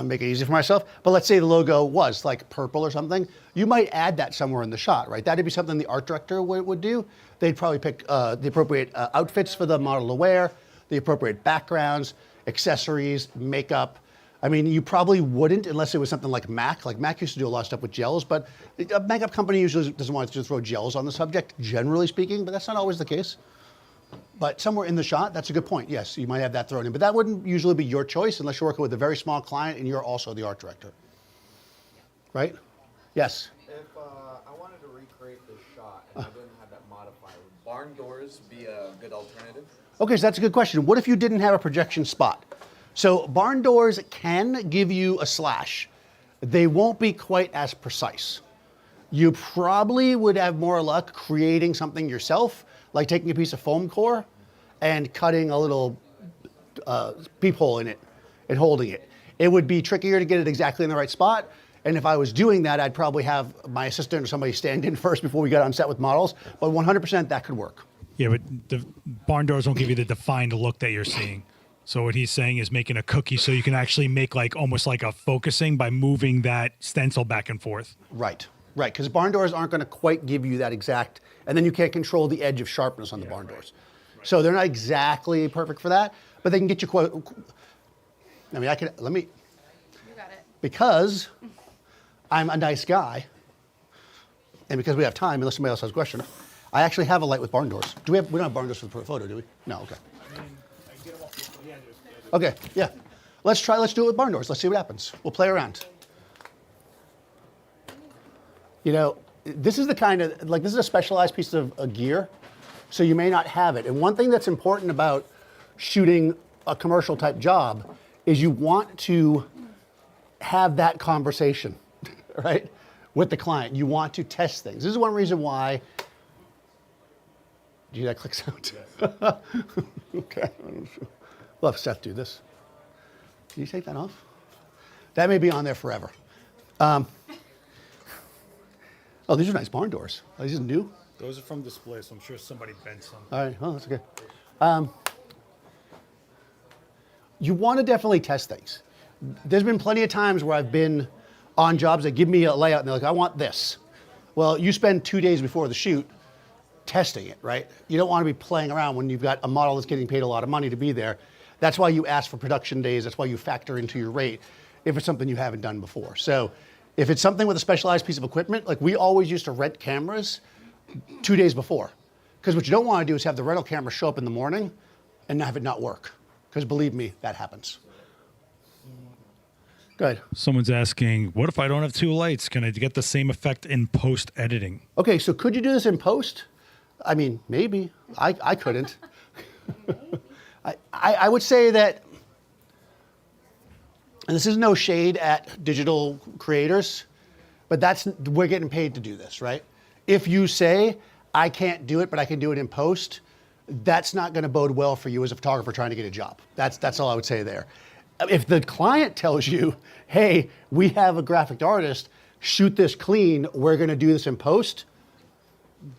Make it easy for myself. But let's say the logo was like purple or something. You might add that somewhere in the shot, right? That'd be something the art director would do. They'd probably pick the appropriate outfits for the model to wear, the appropriate backgrounds, accessories, makeup. I mean, you probably wouldn't unless it was something like MAC. Like MAC used to do a lot of stuff with gels, but a makeup company usually doesn't want to throw gels on the subject, generally speaking, but that's not always the case. But somewhere in the shot, that's a good point. Yes, you might have that thrown in, but that wouldn't usually be your choice unless you're working with a very small client and you're also the art director. Right? Yes? If I wanted to recreate this shot and I didn't have that modifier, would barn doors be a good alternative? Okay, so that's a good question. What if you didn't have a projection spot? So barn doors can give you a slash. They won't be quite as precise. You probably would have more luck creating something yourself, like taking a piece of foam core and cutting a little peephole in it and holding it. It would be trickier to get it exactly in the right spot, And if I was doing that, I'd probably have my assistant or somebody stand in first before we got on set with models. But 100% that could work. Yeah, but the barn doors don't give you the defined look that you're seeing. So what he's saying is making a cookie so you can actually make like almost like a focusing by moving that stencil back and forth. Right, right. Because barn doors aren't going to quite give you that exact, and then you can't control the edge of sharpness on the barn doors. So they're not exactly perfect for that, but they can get you quite. I mean, let me. You got it. Because I'm a nice guy, and because we have time, unless somebody else has a question, I actually have a light with barn doors. We don't have barn doors for the photo, do we? No, okay. Okay, yeah. Let's do it with barn doors. Let's see what happens. We'll play around. You know, this is the kind of, like, this is a specialized piece of gear, so you may not have it. And one thing that's important about shooting a commercial type job is you want to have that conversation, right, with the client. You want to test things. This is one reason why. Do you hear that click sound? Okay. We'll have Seth do this. Can you take that off? That may be on there forever. Oh, these are nice barn doors. Are these new? Those are from display, so I'm sure somebody bent some. All right. Oh, that's okay. You want to definitely test things. There's been plenty of times where I've been on jobs that give me a layout and they're like, I want this. Well, you spend 2 days before the shoot testing it, right? You don't want to be playing around when you've got a model that's getting paid a lot of money to be there. That's why you ask for production days. That's why you factor into your rate if it's something you haven't done before. So if it's something with a specialized piece of equipment, like we always used to rent cameras 2 days before. Because what you don't want to do is have the rental camera show up in the morning and have it not work. Because believe me, that happens. Go ahead. Someone's asking, what if I don't have two lights? Can I get the same effect in post editing? Okay, so could you do this in post? I mean, maybe. I couldn't. I would say that, and this is no shade at digital creators, but we're getting paid to do this, right? If you say, I can't do it, but I can do it in post, that's not going to bode well for you as a photographer trying to get a job. That's all I would say there. If the client tells you, hey, we have a graphic artist, shoot this clean, we're going to do this in post,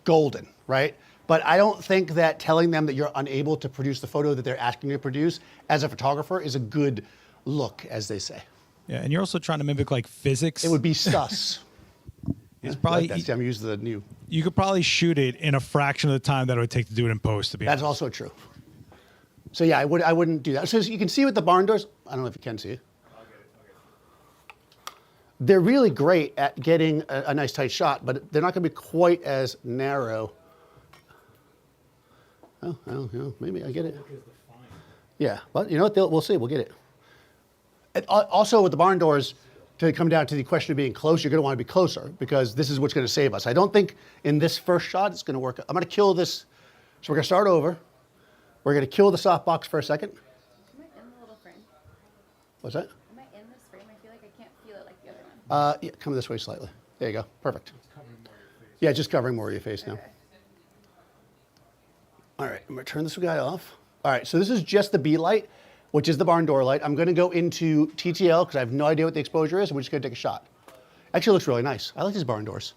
golden, right? But I don't think that telling them that you're unable to produce the photo that they're asking you to produce as a photographer is a good look, as they say. Yeah, and you're also trying to mimic like physics. It would be sus. It's probably That's, I'm using the new. you could probably shoot it in a fraction of the time that it would take to do it in post. To be That's honest. also true. So yeah, I wouldn't do that. So you can see with the barn doors, I don't know if you can see it. They're really great at getting a nice tight shot, but they're not going to be quite as narrow. Oh, maybe I get it. Yeah, but you know what? We'll see. We'll get it. And also with the barn doors, to come down to the question of being close, you're going to want to be closer because this is what's going to save us. I don't think in this first shot it's going to work. I'm going to kill this. So we're going to start over. We're going to kill the softbox for a second. Am I in the little frame? What's that? Am I in this frame? I feel like I can't feel it like the other one. Yeah, come this way slightly. There you go. Perfect. Yeah, just covering more of your face now. Okay. All right, I'm going to turn this guy off. All right, so this is just the B light, which is the barn door light. I'm going to go into TTL because I have no idea what the exposure is, and we're just going to take a shot. Actually, it looks really nice. I like these barn doors.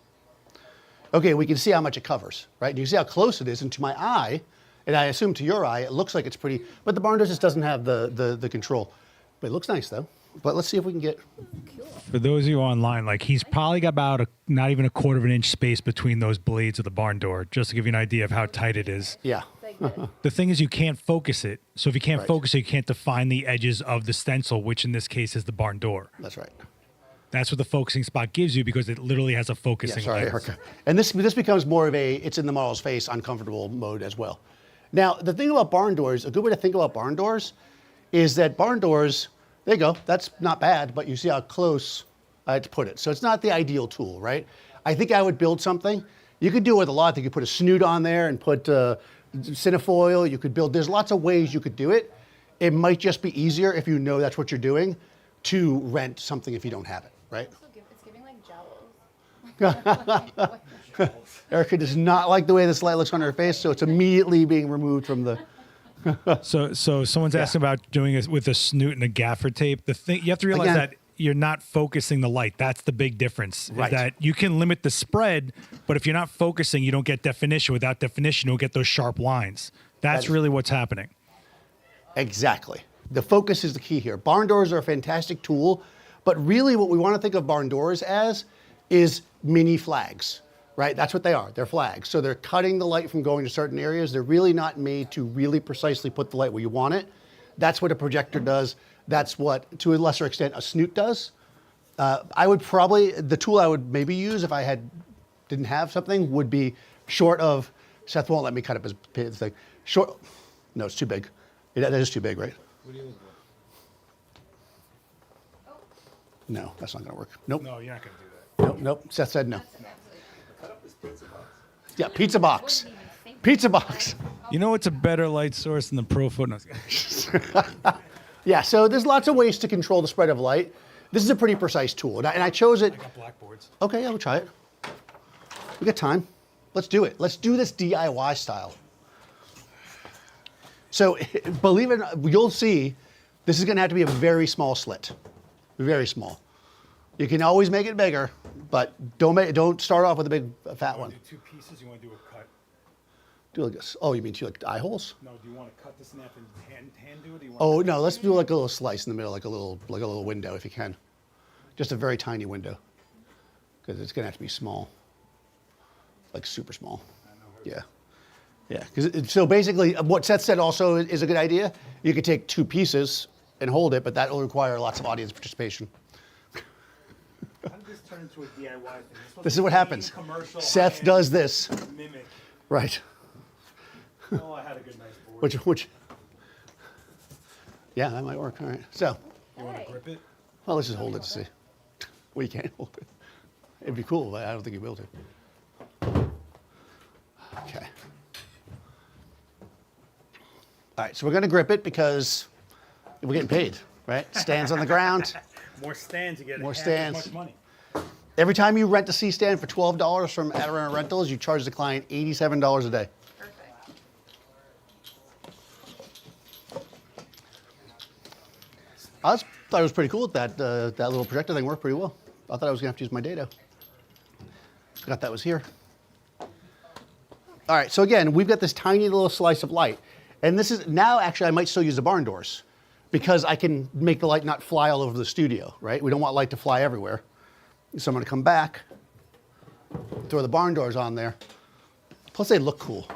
Okay, we can see how much it covers, right? You can see how close it is, and to my eye, and I assume to your eye, it looks like it's pretty, but the barn doors just doesn't have the control. But it looks nice, though. But let's see if we can get... For those of you online, like he's probably got about not even a quarter of an inch space between those blades of the barn door, just to give you an idea of how tight it is. Yeah. Like this. The thing is you can't focus it. So if you can't Right. focus it, you can't define the edges of the stencil, which in this case is the barn door. That's right. That's what the focusing spot gives you because it literally has a Yeah, focusing sorry, lens. okay. And this becomes more of a, it's in the model's face, uncomfortable mode as well. Now, the thing about barn doors, a good way to think about barn doors is that barn doors, there you go, that's not bad, but you see how close I had to put it. So it's not the ideal tool, right? I think I would build something. You could do it with a lot. You could put a snoot on there and put cinefoil. You could build, there's lots of ways you could do it. It might just be easier if you know that's what you're doing to rent something if you don't have it, right? It's giving like jowls. Erica does not like the way this light looks on her face, so it's immediately being removed from the... So someone's asking about doing it with a snoot and a gaffer tape. The thing you have to realize Again, that you're not focusing the light. That's the big difference. Is Right. that you can limit the spread, but if you're not focusing, you don't get definition. Without definition, you don't get those sharp lines. That's That is- really what's happening. Exactly. The focus is the key here. Barn doors are a fantastic tool, but really what we want to think of barn doors as is mini flags, right? That's what they are. They're flags. So they're cutting the light from going to certain areas. They're really not made to really precisely put the light where you want it. That's what a projector does. That's what, to a lesser extent, a snoot does. I would probably, the tool I would maybe use if I didn't have something would be short of, Seth won't let me cut up his thing. Short, no, it's too big. That is too big, right? No, that's not gonna work. Nope. No, you're not going to do that. Nope, nope. Seth said no. Yeah, pizza box. Pizza box. You know what's a better light source than the Profoto? No, Yeah, so there's lots of ways to control the spread of light. This is a pretty precise tool, and I chose it. I got blackboards. Okay, yeah, we'll try it. We got time. Let's do it. Let's do this DIY style. So, believe it or not, you'll see, this is gonna have to be a very small slit. Very small. You can always make it bigger, but don't start off with a big fat one. Do two pieces? You want to do a cut? Do like this. Oh, you mean two like eye holes? No, do you want to cut this in half and hand do it? Or do you want Oh no, let's do like a little slice in the middle, like a little window if you can. Just a very tiny window. Because it's gonna have to be small. Like super small. Yeah. Yeah. So basically what Seth said also is a good idea. You could take two pieces and hold it, but that will require lots of audience participation. How did this turn into a DIY thing? This is what happens. Seth does this. Mimic. Right. Oh, I had a good nice board. Which yeah, that might work. All right. So You want to grip it? well, let's just hold it to see. Well, you can't hold it. It'd be cool, but I don't think you'll be able to. Okay. All right, so we're going to grip it because we're getting paid, right? Stands on the ground. More stands, you get More half stands. as much money. Every time you rent a C-stand for $12 from Adorama Rentals, you charge the client $87 a day. Perfect. I thought it was pretty cool that that little projector thing worked pretty well. I thought I was going to have to use my dado. Forgot that was here. All right, so again, we've got this tiny little slice of light. And this is, now actually I might still use the barn doors because I can make the light not fly all over the studio, right? We don't want light to fly everywhere. So I'm gonna come back, throw the barn doors on there. Plus they look cool.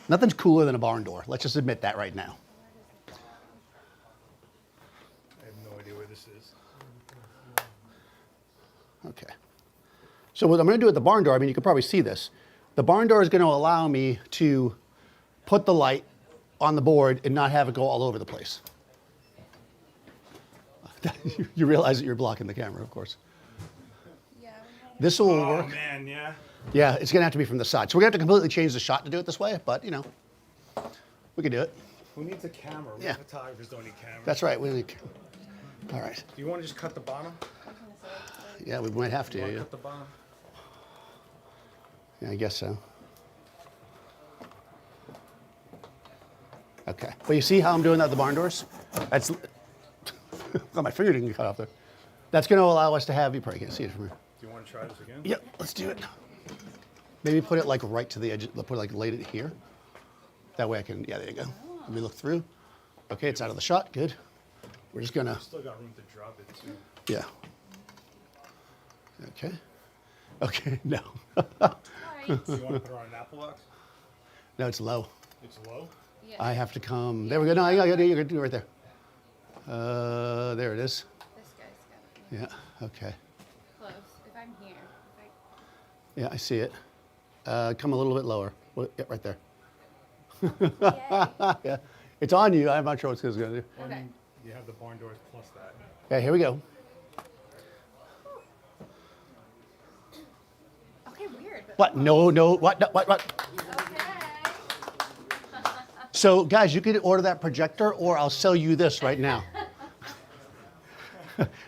Nothing's cooler than a barn door. Let's just admit that right now. I have no idea where this is. Okay. So what I'm gonna do with the barn door, I mean, you can probably see this. The barn door is gonna allow me to put the light on the board and not have it go all over the place. You realize that you're blocking the camera, of course. Yeah. we had- This will Oh, work. man, yeah. Yeah, it's gonna have to be from the side. So we're gonna have to completely change the shot to do it this way, but you know, we can do it. Who needs a camera? Yeah. Photographers don't need cameras. That's right. All right. Do you want to just cut the bottom? Yeah, we might have to. Want to Yeah. cut the bottom? Yeah, I guess so. Okay. But you see how I'm doing that with the barn doors? That's, oh, my finger didn't get cut off there. That's going to allow us to have, you probably can't see it from here. Do you want to try this again? Yep, let's do it. Maybe put it like right to the edge, put it like laid it here. That way I can, yeah, there you go. Let me look through. Okay, it's out of the shot, good. We're just gonna, Still got room to drop it too. yeah. Okay. Okay, no. Alright. Do you want to put it on an Apple Box? No, it's low. It's low. Yeah. I have to come, there we go. No, you're gonna do it right there. There it is. This guy's got Yeah, okay. close. If I'm here. Yeah, I see it. Come a little bit lower. Yeah, right there. Yay. Yeah, it's on you. I'm not sure what it's gonna do. Okay. You have the barn doors plus that. Okay, here we go. Okay, weird. But What? No, no, what, no, what? okay. So, guys, you could order that projector, or I'll sell you this right now.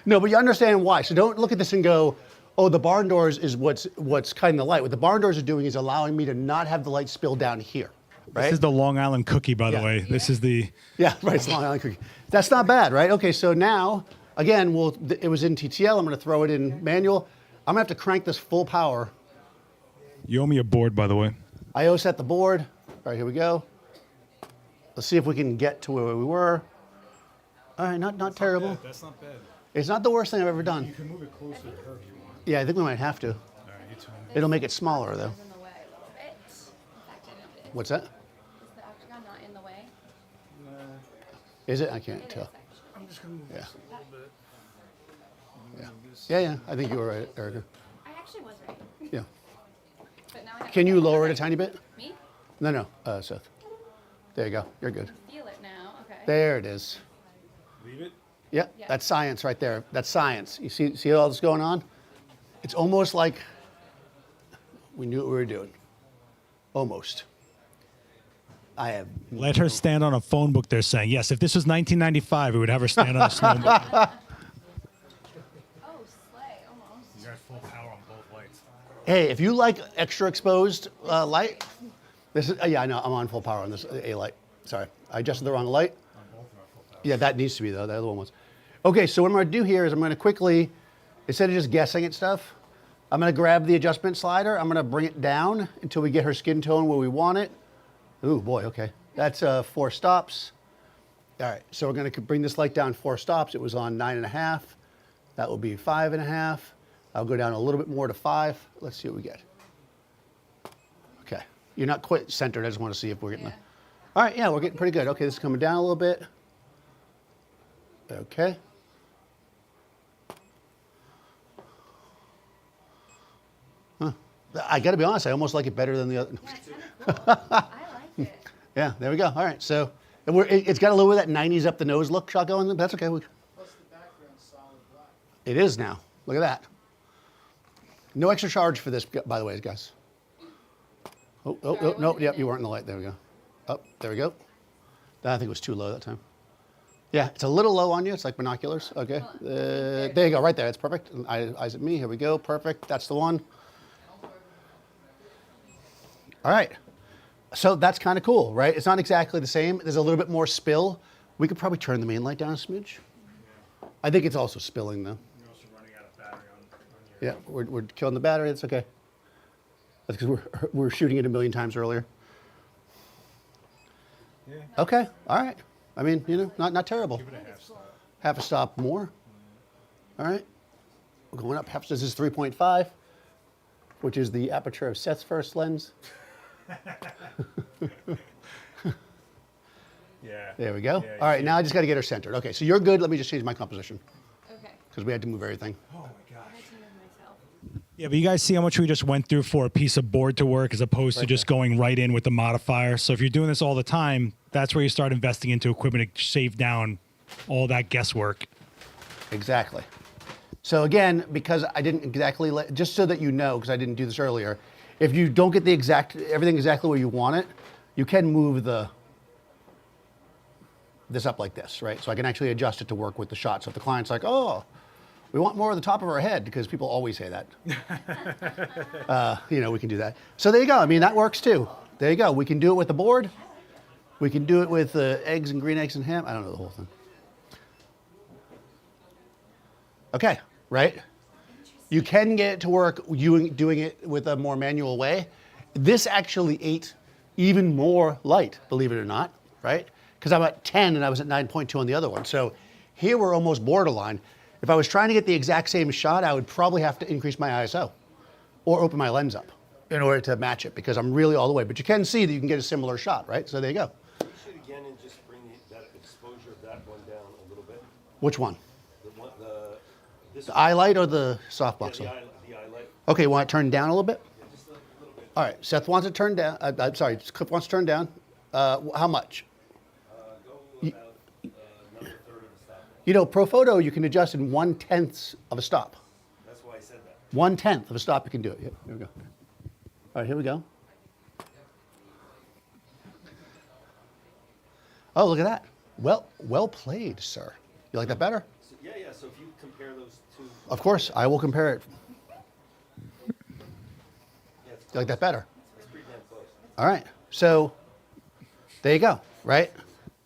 No, but you understand why. So don't look at this and go, oh, the barn doors is what's cutting the light. What the barn doors are doing is allowing me to not have the light spill down here, right? This is the Long Island cookie, by the Yeah. way. This is the. Yeah, right, it's Long Island cookie. That's not bad, right? Okay, so now Again, it was in TTL. I'm going to throw it in manual. I'm going to have to crank this full power. You owe me a board, by the way. I set the board. All right, here we go. Let's see if we can get to where we were. All right, not terrible. Bad. That's not bad. It's not the worst thing I've ever done. You can move it closer to her if you want. Yeah, I think we might have to. All right, you tell me. It'll make it smaller, though. It's in the way a little bit. In fact, I know it is. What's that? Is the octagon not in the way? Is it? I can't It is, tell. actually. I'm just gonna move Yeah. this a little bit. Yeah, I think you were right, Erica. I actually was right. Yeah. But now I have Can to you feel lower it a okay. tiny bit? Me? No, Seth. There you go. You're good. Feel it now. Okay. There it is. Leave it. Yep, Yeah. that's science right there. That's science. You see all this going on? It's almost like we knew what we were doing. Almost. I have. Let her stand on a phone book. They're saying yes. If this was 1995, we would have her stand on a snow book. Oh, slay, almost. You got full power on both lights. Hey, if you like extra exposed light, this is, yeah, I know, I'm on full power on this A light. Sorry, I adjusted the wrong light. Yeah, that needs to be though, the other one was. Okay, so what I'm gonna do here is I'm gonna quickly, instead of just guessing at stuff, I'm gonna grab the adjustment slider, I'm gonna bring it down until we get her skin tone where we want it. Ooh, boy, okay. That's 4 stops. All right, so we're gonna bring this light down 4 stops. It was on 9.5. That will be 5.5. I'll go down a little bit more to 5. Let's see what we get. Okay, you're not quite centered. I just want to see if we're getting Yeah. All right, yeah, we're getting pretty good. Okay, this is coming down a little bit. Okay. Huh. I got to be honest, I almost like it better than the other. Yeah, it's kind of cool. I like it. Yeah, there we go. All right, so it's got a little bit of that 90s up the nose look shot going. That's okay. Plus the background's solid black. It is now. Look at that. No extra charge for this, by the way, guys. Oh, no, yep, you weren't in the light. There we go. Oh, there we go. I think it was too low that time. Yeah, it's a little low on you. It's like binoculars. Okay. There you go, right there. It's perfect. And eyes at me. Here we go. Perfect. That's the one. All right. So that's kind of cool, right? It's not exactly the same. There's a little bit more spill. We could probably turn the main light down a smidge. I think it's also spilling, though. You're also running out of battery on your. Yeah, we're killing the battery. It's okay. That's because we're shooting it a million times earlier. Yeah. Okay, all right. I mean, not terrible. Give it a half stop. Half a stop more. All right. We're going up. This is 3.5, which is the aperture of Seth's first lens. Yeah. There we go. Yeah, you All right, see now I it. just got to get her centered. Okay, so you're good. Let me just change my composition Okay. because we had to move everything. Oh my gosh. I had to move myself. Yeah, but you guys see how much we just went through for a piece of board to work as opposed to just going right in with the modifier. So if you're doing this all the time, that's where you start investing into equipment to shave down all that guesswork. Exactly. So again, because I didn't exactly just so that you know, because I didn't do this earlier, if you don't get everything exactly where you want it, you can move this up like this, right? So I can actually adjust it to work with the shot. So if the client's like, oh, we want more of the top of our head, because people always say that. We can do that. So there you go. I mean, that works too. There you go. We can do it with the board. We can do it with eggs and green eggs and ham. I don't know the whole thing. Okay, right? You can get it to work doing it with a more manual way. This actually ate even more light, believe it or not, right? Because I'm at 10 and I was at 9.2 on the other one. So here we're almost borderline. If I was trying to get the exact same shot, I would probably have to increase my ISO or open my lens up in order to match it because I'm really all the way. But you can see that you can get a similar shot, right? So there you go. Shoot again and just bring that exposure of that one down a little bit. Which one? This The eye light or the softbox? the one? eye light. Okay, you want it turned down a little bit? Just a little bit. All right, Seth wants it turned down. I'm sorry, Cliff wants it turned down. How much? Go about another third of a stop. Profoto you can adjust in 1/10 of a stop. That's why I said that. 1/10 of a stop you can do it. Yep, here we go. All right, here we go. Oh, look at that. Well played, sir. You like that better? So, yeah. So if you compare those two. Of course, I will compare it. Yeah, it's You like that better? pretty damn close. All right, so there you go, right?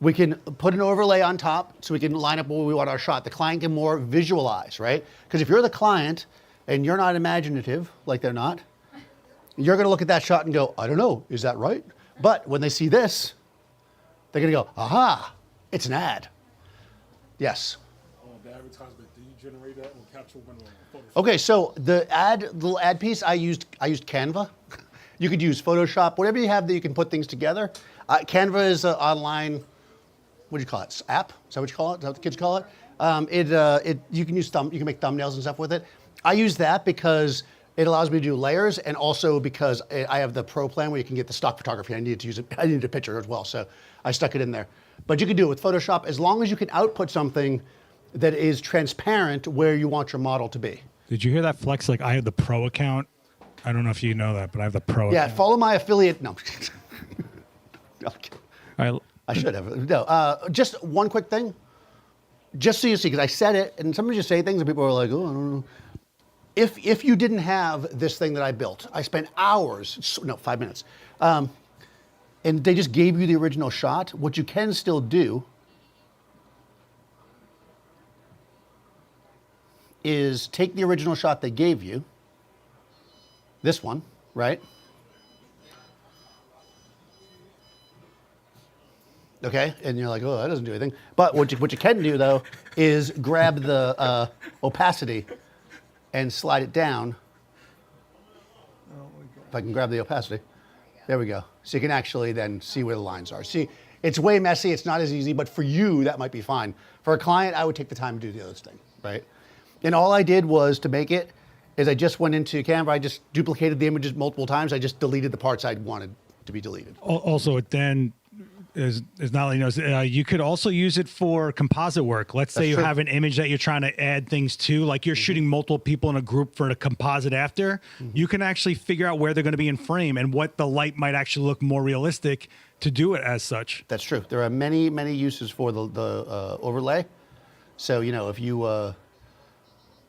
We can put an overlay on top so we can line up where we want our shot. The client can more visualize, right? Because if you're the client and you're not imaginative, like they're not, you're going to look at that shot and go, I don't know, is that right? But when they see this, they're going to go, aha, it's an ad. Yes. The advertisement, do you generate that or capture one on Photoshop? Okay, so the little ad piece, I used Canva. You could use Photoshop, whatever you have that you can put things together. Canva is an online, what do you call it? App? Is that what you call it? Is that what the kids call it? You can use you can make thumbnails and stuff with it. I use that because it allows me to do layers, and also because I have the pro plan where you can get the stock photography. I needed to use it. I needed a picture as well, so I stuck it in there. But you can do it with Photoshop as long as you can output something that is transparent where you want your model to be. Did you hear that flex? Like, I have the pro account. I don't know if you know that, but I have the pro Yeah, account. follow my affiliate. No. Okay. All right. I should have. No, just one quick thing. Just so you see, because I said it, and sometimes you say things and people are like, oh, I don't know. If you didn't have this thing that I built, I spent hours, no, 5 minutes, and they just gave you the original shot, what you can still do is take the original shot they gave you, this one, right? Okay, and you're like, oh, that doesn't do anything. But what you can do, though, is grab the opacity and slide it down. If I can grab the opacity. There we go. So you can actually then see where the lines are. See, it's way messy. It's not as easy, but for you, that might be fine. For a client, I would take the time to do the other thing, right? And all I did was, to make it, is I just went into Canva. I just duplicated the images multiple times. I just deleted the parts I wanted to be deleted. Also, it then is not like knows. You could also use it for composite work. Let's say you true. have an image that you're trying to add things to, like you're shooting multiple people in a group for a composite after. You can actually figure out where they're going to be in frame and what the light might actually look more realistic to do it as such. That's true. There are many, many uses for the overlay. So, you know, if you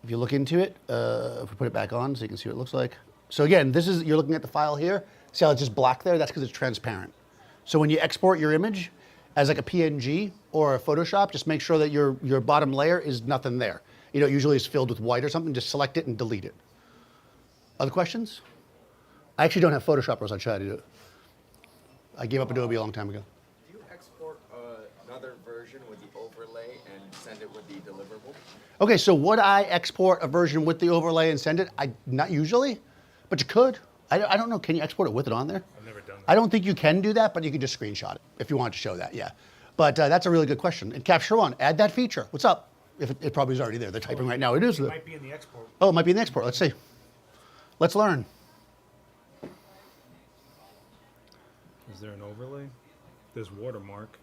look into it, if we put it back on so you can see what it looks like. So again, you're looking at the file here. See how it's just black there? That's because it's transparent. So when you export your image as like a PNG or a Photoshop, just make sure that your bottom layer is nothing there. You know, it usually is filled with white or something. Just select it and delete it. Other questions? I actually don't have Photoshop, or else I'd try to do it. I gave up Adobe a long time ago. Do you export another version with the overlay and send it with the deliverable? Okay, so would I export a version with the overlay and send it? Not usually, but you could. I don't know. Can you export it with it on there? I've never done that. I don't think you can do that, but you can just screenshot it if you wanted to show that, yeah. But that's a really good question. And Capture One, add that feature. What's up? If it probably is already there. They're typing right now. It is. It might be in the export. Oh, it might be in the export. Let's see. Let's learn. Is there an overlay? There's watermark.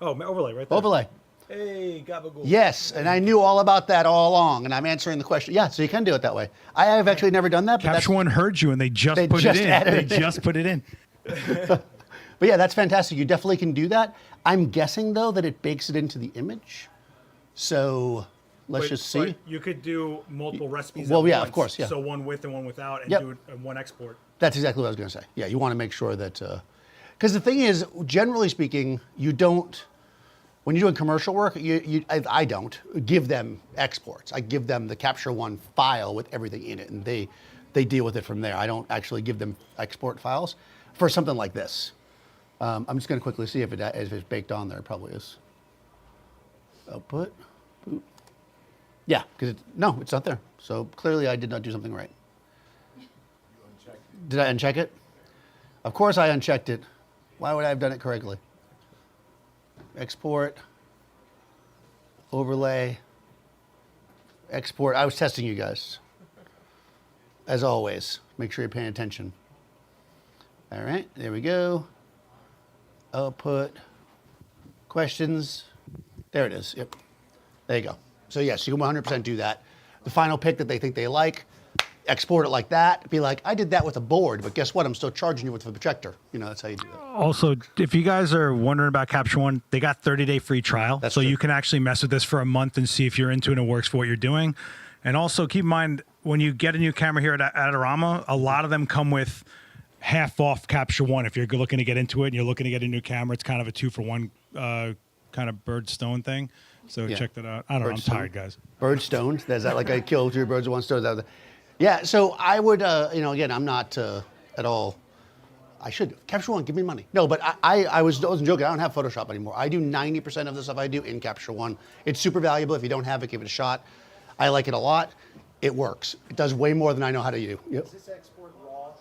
Oh, overlay right there. Overlay. Hey, gabagool. Yes, and I knew all about that all along, and I'm answering the question. Yeah, so you can do it that way. I have actually never done that, but Capture One heard you and they just put it in. added They it. just put it in. But yeah, that's fantastic. You definitely can do that. I'm guessing, though, that it bakes it into the image. So let's just see. But you could do multiple recipes. Well, at yeah, of once. course, yeah. So one with and one without, and Yep. do it in one export. That's exactly what I was going to say. Yeah, you want to make sure that, because the thing is, generally speaking, you don't, when you're doing commercial work, I don't give them exports. I give them the Capture One file with everything in it, and they deal with it from there. I don't actually give them export files for something like this. I'm just going to quickly see if it's baked on there. It probably is. Output. Boop. Yeah, because no, it's not there. So clearly I did not do something right. Did I uncheck it? Of course I unchecked it. Why would I have done it correctly? Export, overlay, export. I was testing you guys. As always, make sure you're paying attention. All right, there we go. Output, questions. There it is. Yep. There you go. So yes, you can 100% do that. The final pick that they think they like, export it like that. Be like, I did that with a board, but guess what? I'm still charging you with the projector. You know, that's how you do that. Also, if you guys are wondering about Capture One, they got 30-day free trial. That's so true. you can actually mess with this for a month and see if you're into it and it works for what you're doing. And also keep in mind, when you get a new camera here at Adorama, a lot of them come with half off Capture One. If you're looking to get into it and you're looking to get a new camera, it's kind of a 2-for-1 kind of bird stone thing. So Yeah. check that out. I don't know. I'm Birdstone. tired, guys. Bird stone. Is that like I kill 2 birds with one stone? Yeah. So I would, again, I'm not at all. I should Capture One. Give me money. No, but I wasn't joking. I don't have Photoshop anymore. I do 90% of the stuff I do in Capture One. It's super valuable. If you don't have it, give it a shot. I like it a lot. It works. It does way more than I know how to do. Yep. Does this export raw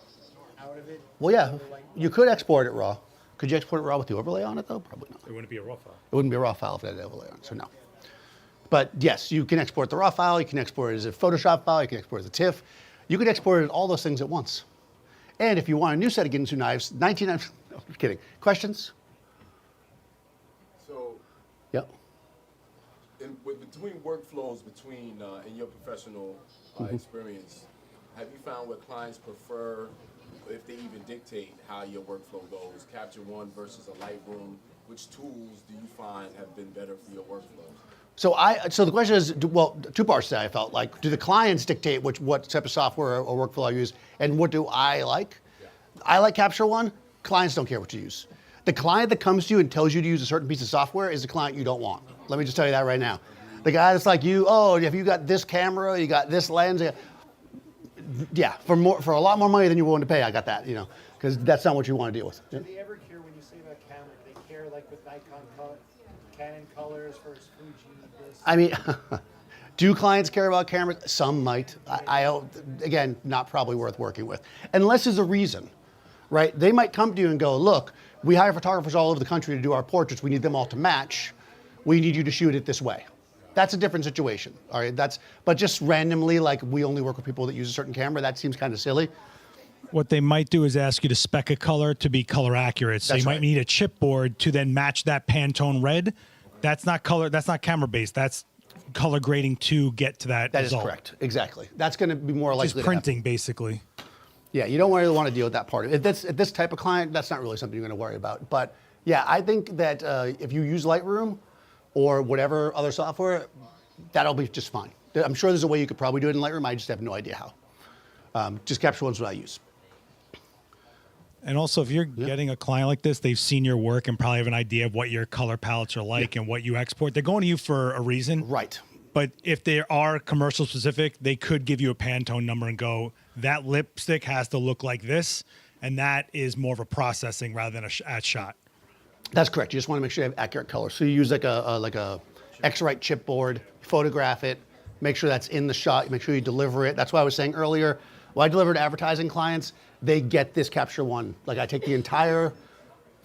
out of it? Well, yeah. You could export it raw. Could you export it raw with the overlay on it though? Probably not. It wouldn't be a raw file. It wouldn't be a raw file if it had an overlay on it, so no. But yes, you can export the raw file, you can export it as a Photoshop file, you can export it as a TIFF. You can export it all those things at once. And if you want a new set of Ginsu knives, 19 knives, no, I'm kidding. Questions? So, Yep. between workflows, in your professional experience, have you found what clients prefer, if they even dictate how your workflow goes? Capture One versus a Lightroom. Which tools do you find have been better for your workflow? So the question is, well, 2 parts to that I felt like. Do the clients dictate what type of software or workflow I use, and what do I like? Yeah. I like Capture One. Clients don't care what you use. The client that comes to you and tells you to use a certain piece of software is the client you don't want. Let me just tell you that right now. The guy that's like you, oh, have you got this camera, you got this lens? Yeah, for a lot more money than you're willing to pay, I got that, because that's not what you want to deal with. Do they ever care when you say about camera? Do they care like with Canon colors versus Fuji? This? I mean, do clients care about cameras? Some might. Again, not probably worth working with. Unless there's a reason, right? They might come to you and go, look, we hire photographers all over the country to do our portraits. We need them all to match. We need you to shoot it this way. That's a different situation, all right? But just randomly, like we only work with people that use a certain camera, that seems kind of silly. What they might do is ask you to spec a color to be color accurate. So That's you might right. need a chipboard to then match that Pantone red. That's not color. That's not camera based. That's color grading to get to that That result. is correct, exactly. That's gonna be more likely Just to happen. printing, basically. Yeah, you don't really want to deal with that part. If this type of client, that's not really something you're going to worry about. But yeah, I think that if you use Lightroom or whatever other software, that'll be just fine. I'm sure there's a way you could probably do it in Lightroom. I just have no idea how. Just Capture One's what I use. And also, if you're getting a client like this, they've seen your work and probably have an idea of what your color palettes are like and what you export. They're going to you for a reason. Right. But if they are commercial specific, they could give you a Pantone number and go, that lipstick has to look like this. And that is more of a processing rather than a shot. That's correct. You just want to make sure you have accurate color. So you use like a X-Rite chipboard, photograph it, make sure that's in the shot, make sure you deliver it. That's why I was saying earlier, when I deliver to advertising clients, they get this Capture One. Like I take the entire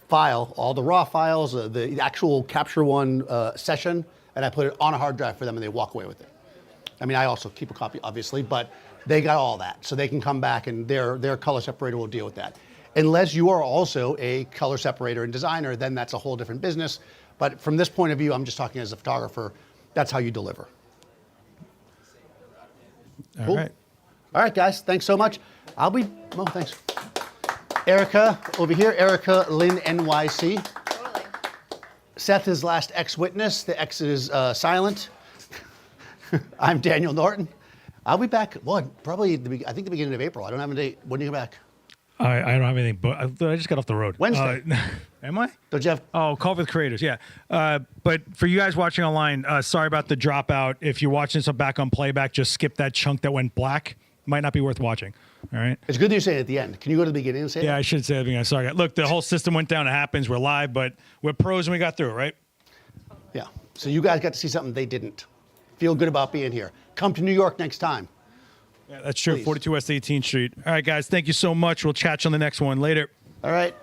file, all the raw files, the actual Capture One session, and I put it on a hard drive for them and they walk away with it. I mean, I also keep a copy, obviously, but they got all that. So they can come back and their color separator will deal with that. Unless you are also a color separator and designer, then that's a whole different business. But from this point of view, I'm just talking as a photographer, that's how you deliver. All right. All right, guys, thanks so much. Thanks. Erica over here, Erica Lynn NYC. Totally. Seth is last X-Witness. The X is silent. I'm Daniel Norton. I'll be back, probably, I think the beginning of April. I don't have a date. When do you get back? I don't have anything, but I just got off the road. Wednesday. Am I? Don't you have? Oh, Call with Creators, yeah. But for you guys watching online, sorry about the dropout. If you're watching this back on playback, just skip that chunk that went black. Might not be worth watching. All right. It's good that you say it at the end. Can you go to the beginning and say it? Yeah, I should say everything. Sorry. Look, the whole system went down. It happens. We're live, but we're pros and we got through it, right? Yeah. So you guys got to see something they didn't. Feel good about being here. Come to New York next time. Yeah, that's true. Please. 42 West 18th Street. All right, guys. Thank you so much. We'll chat you on the next one. Later. All right.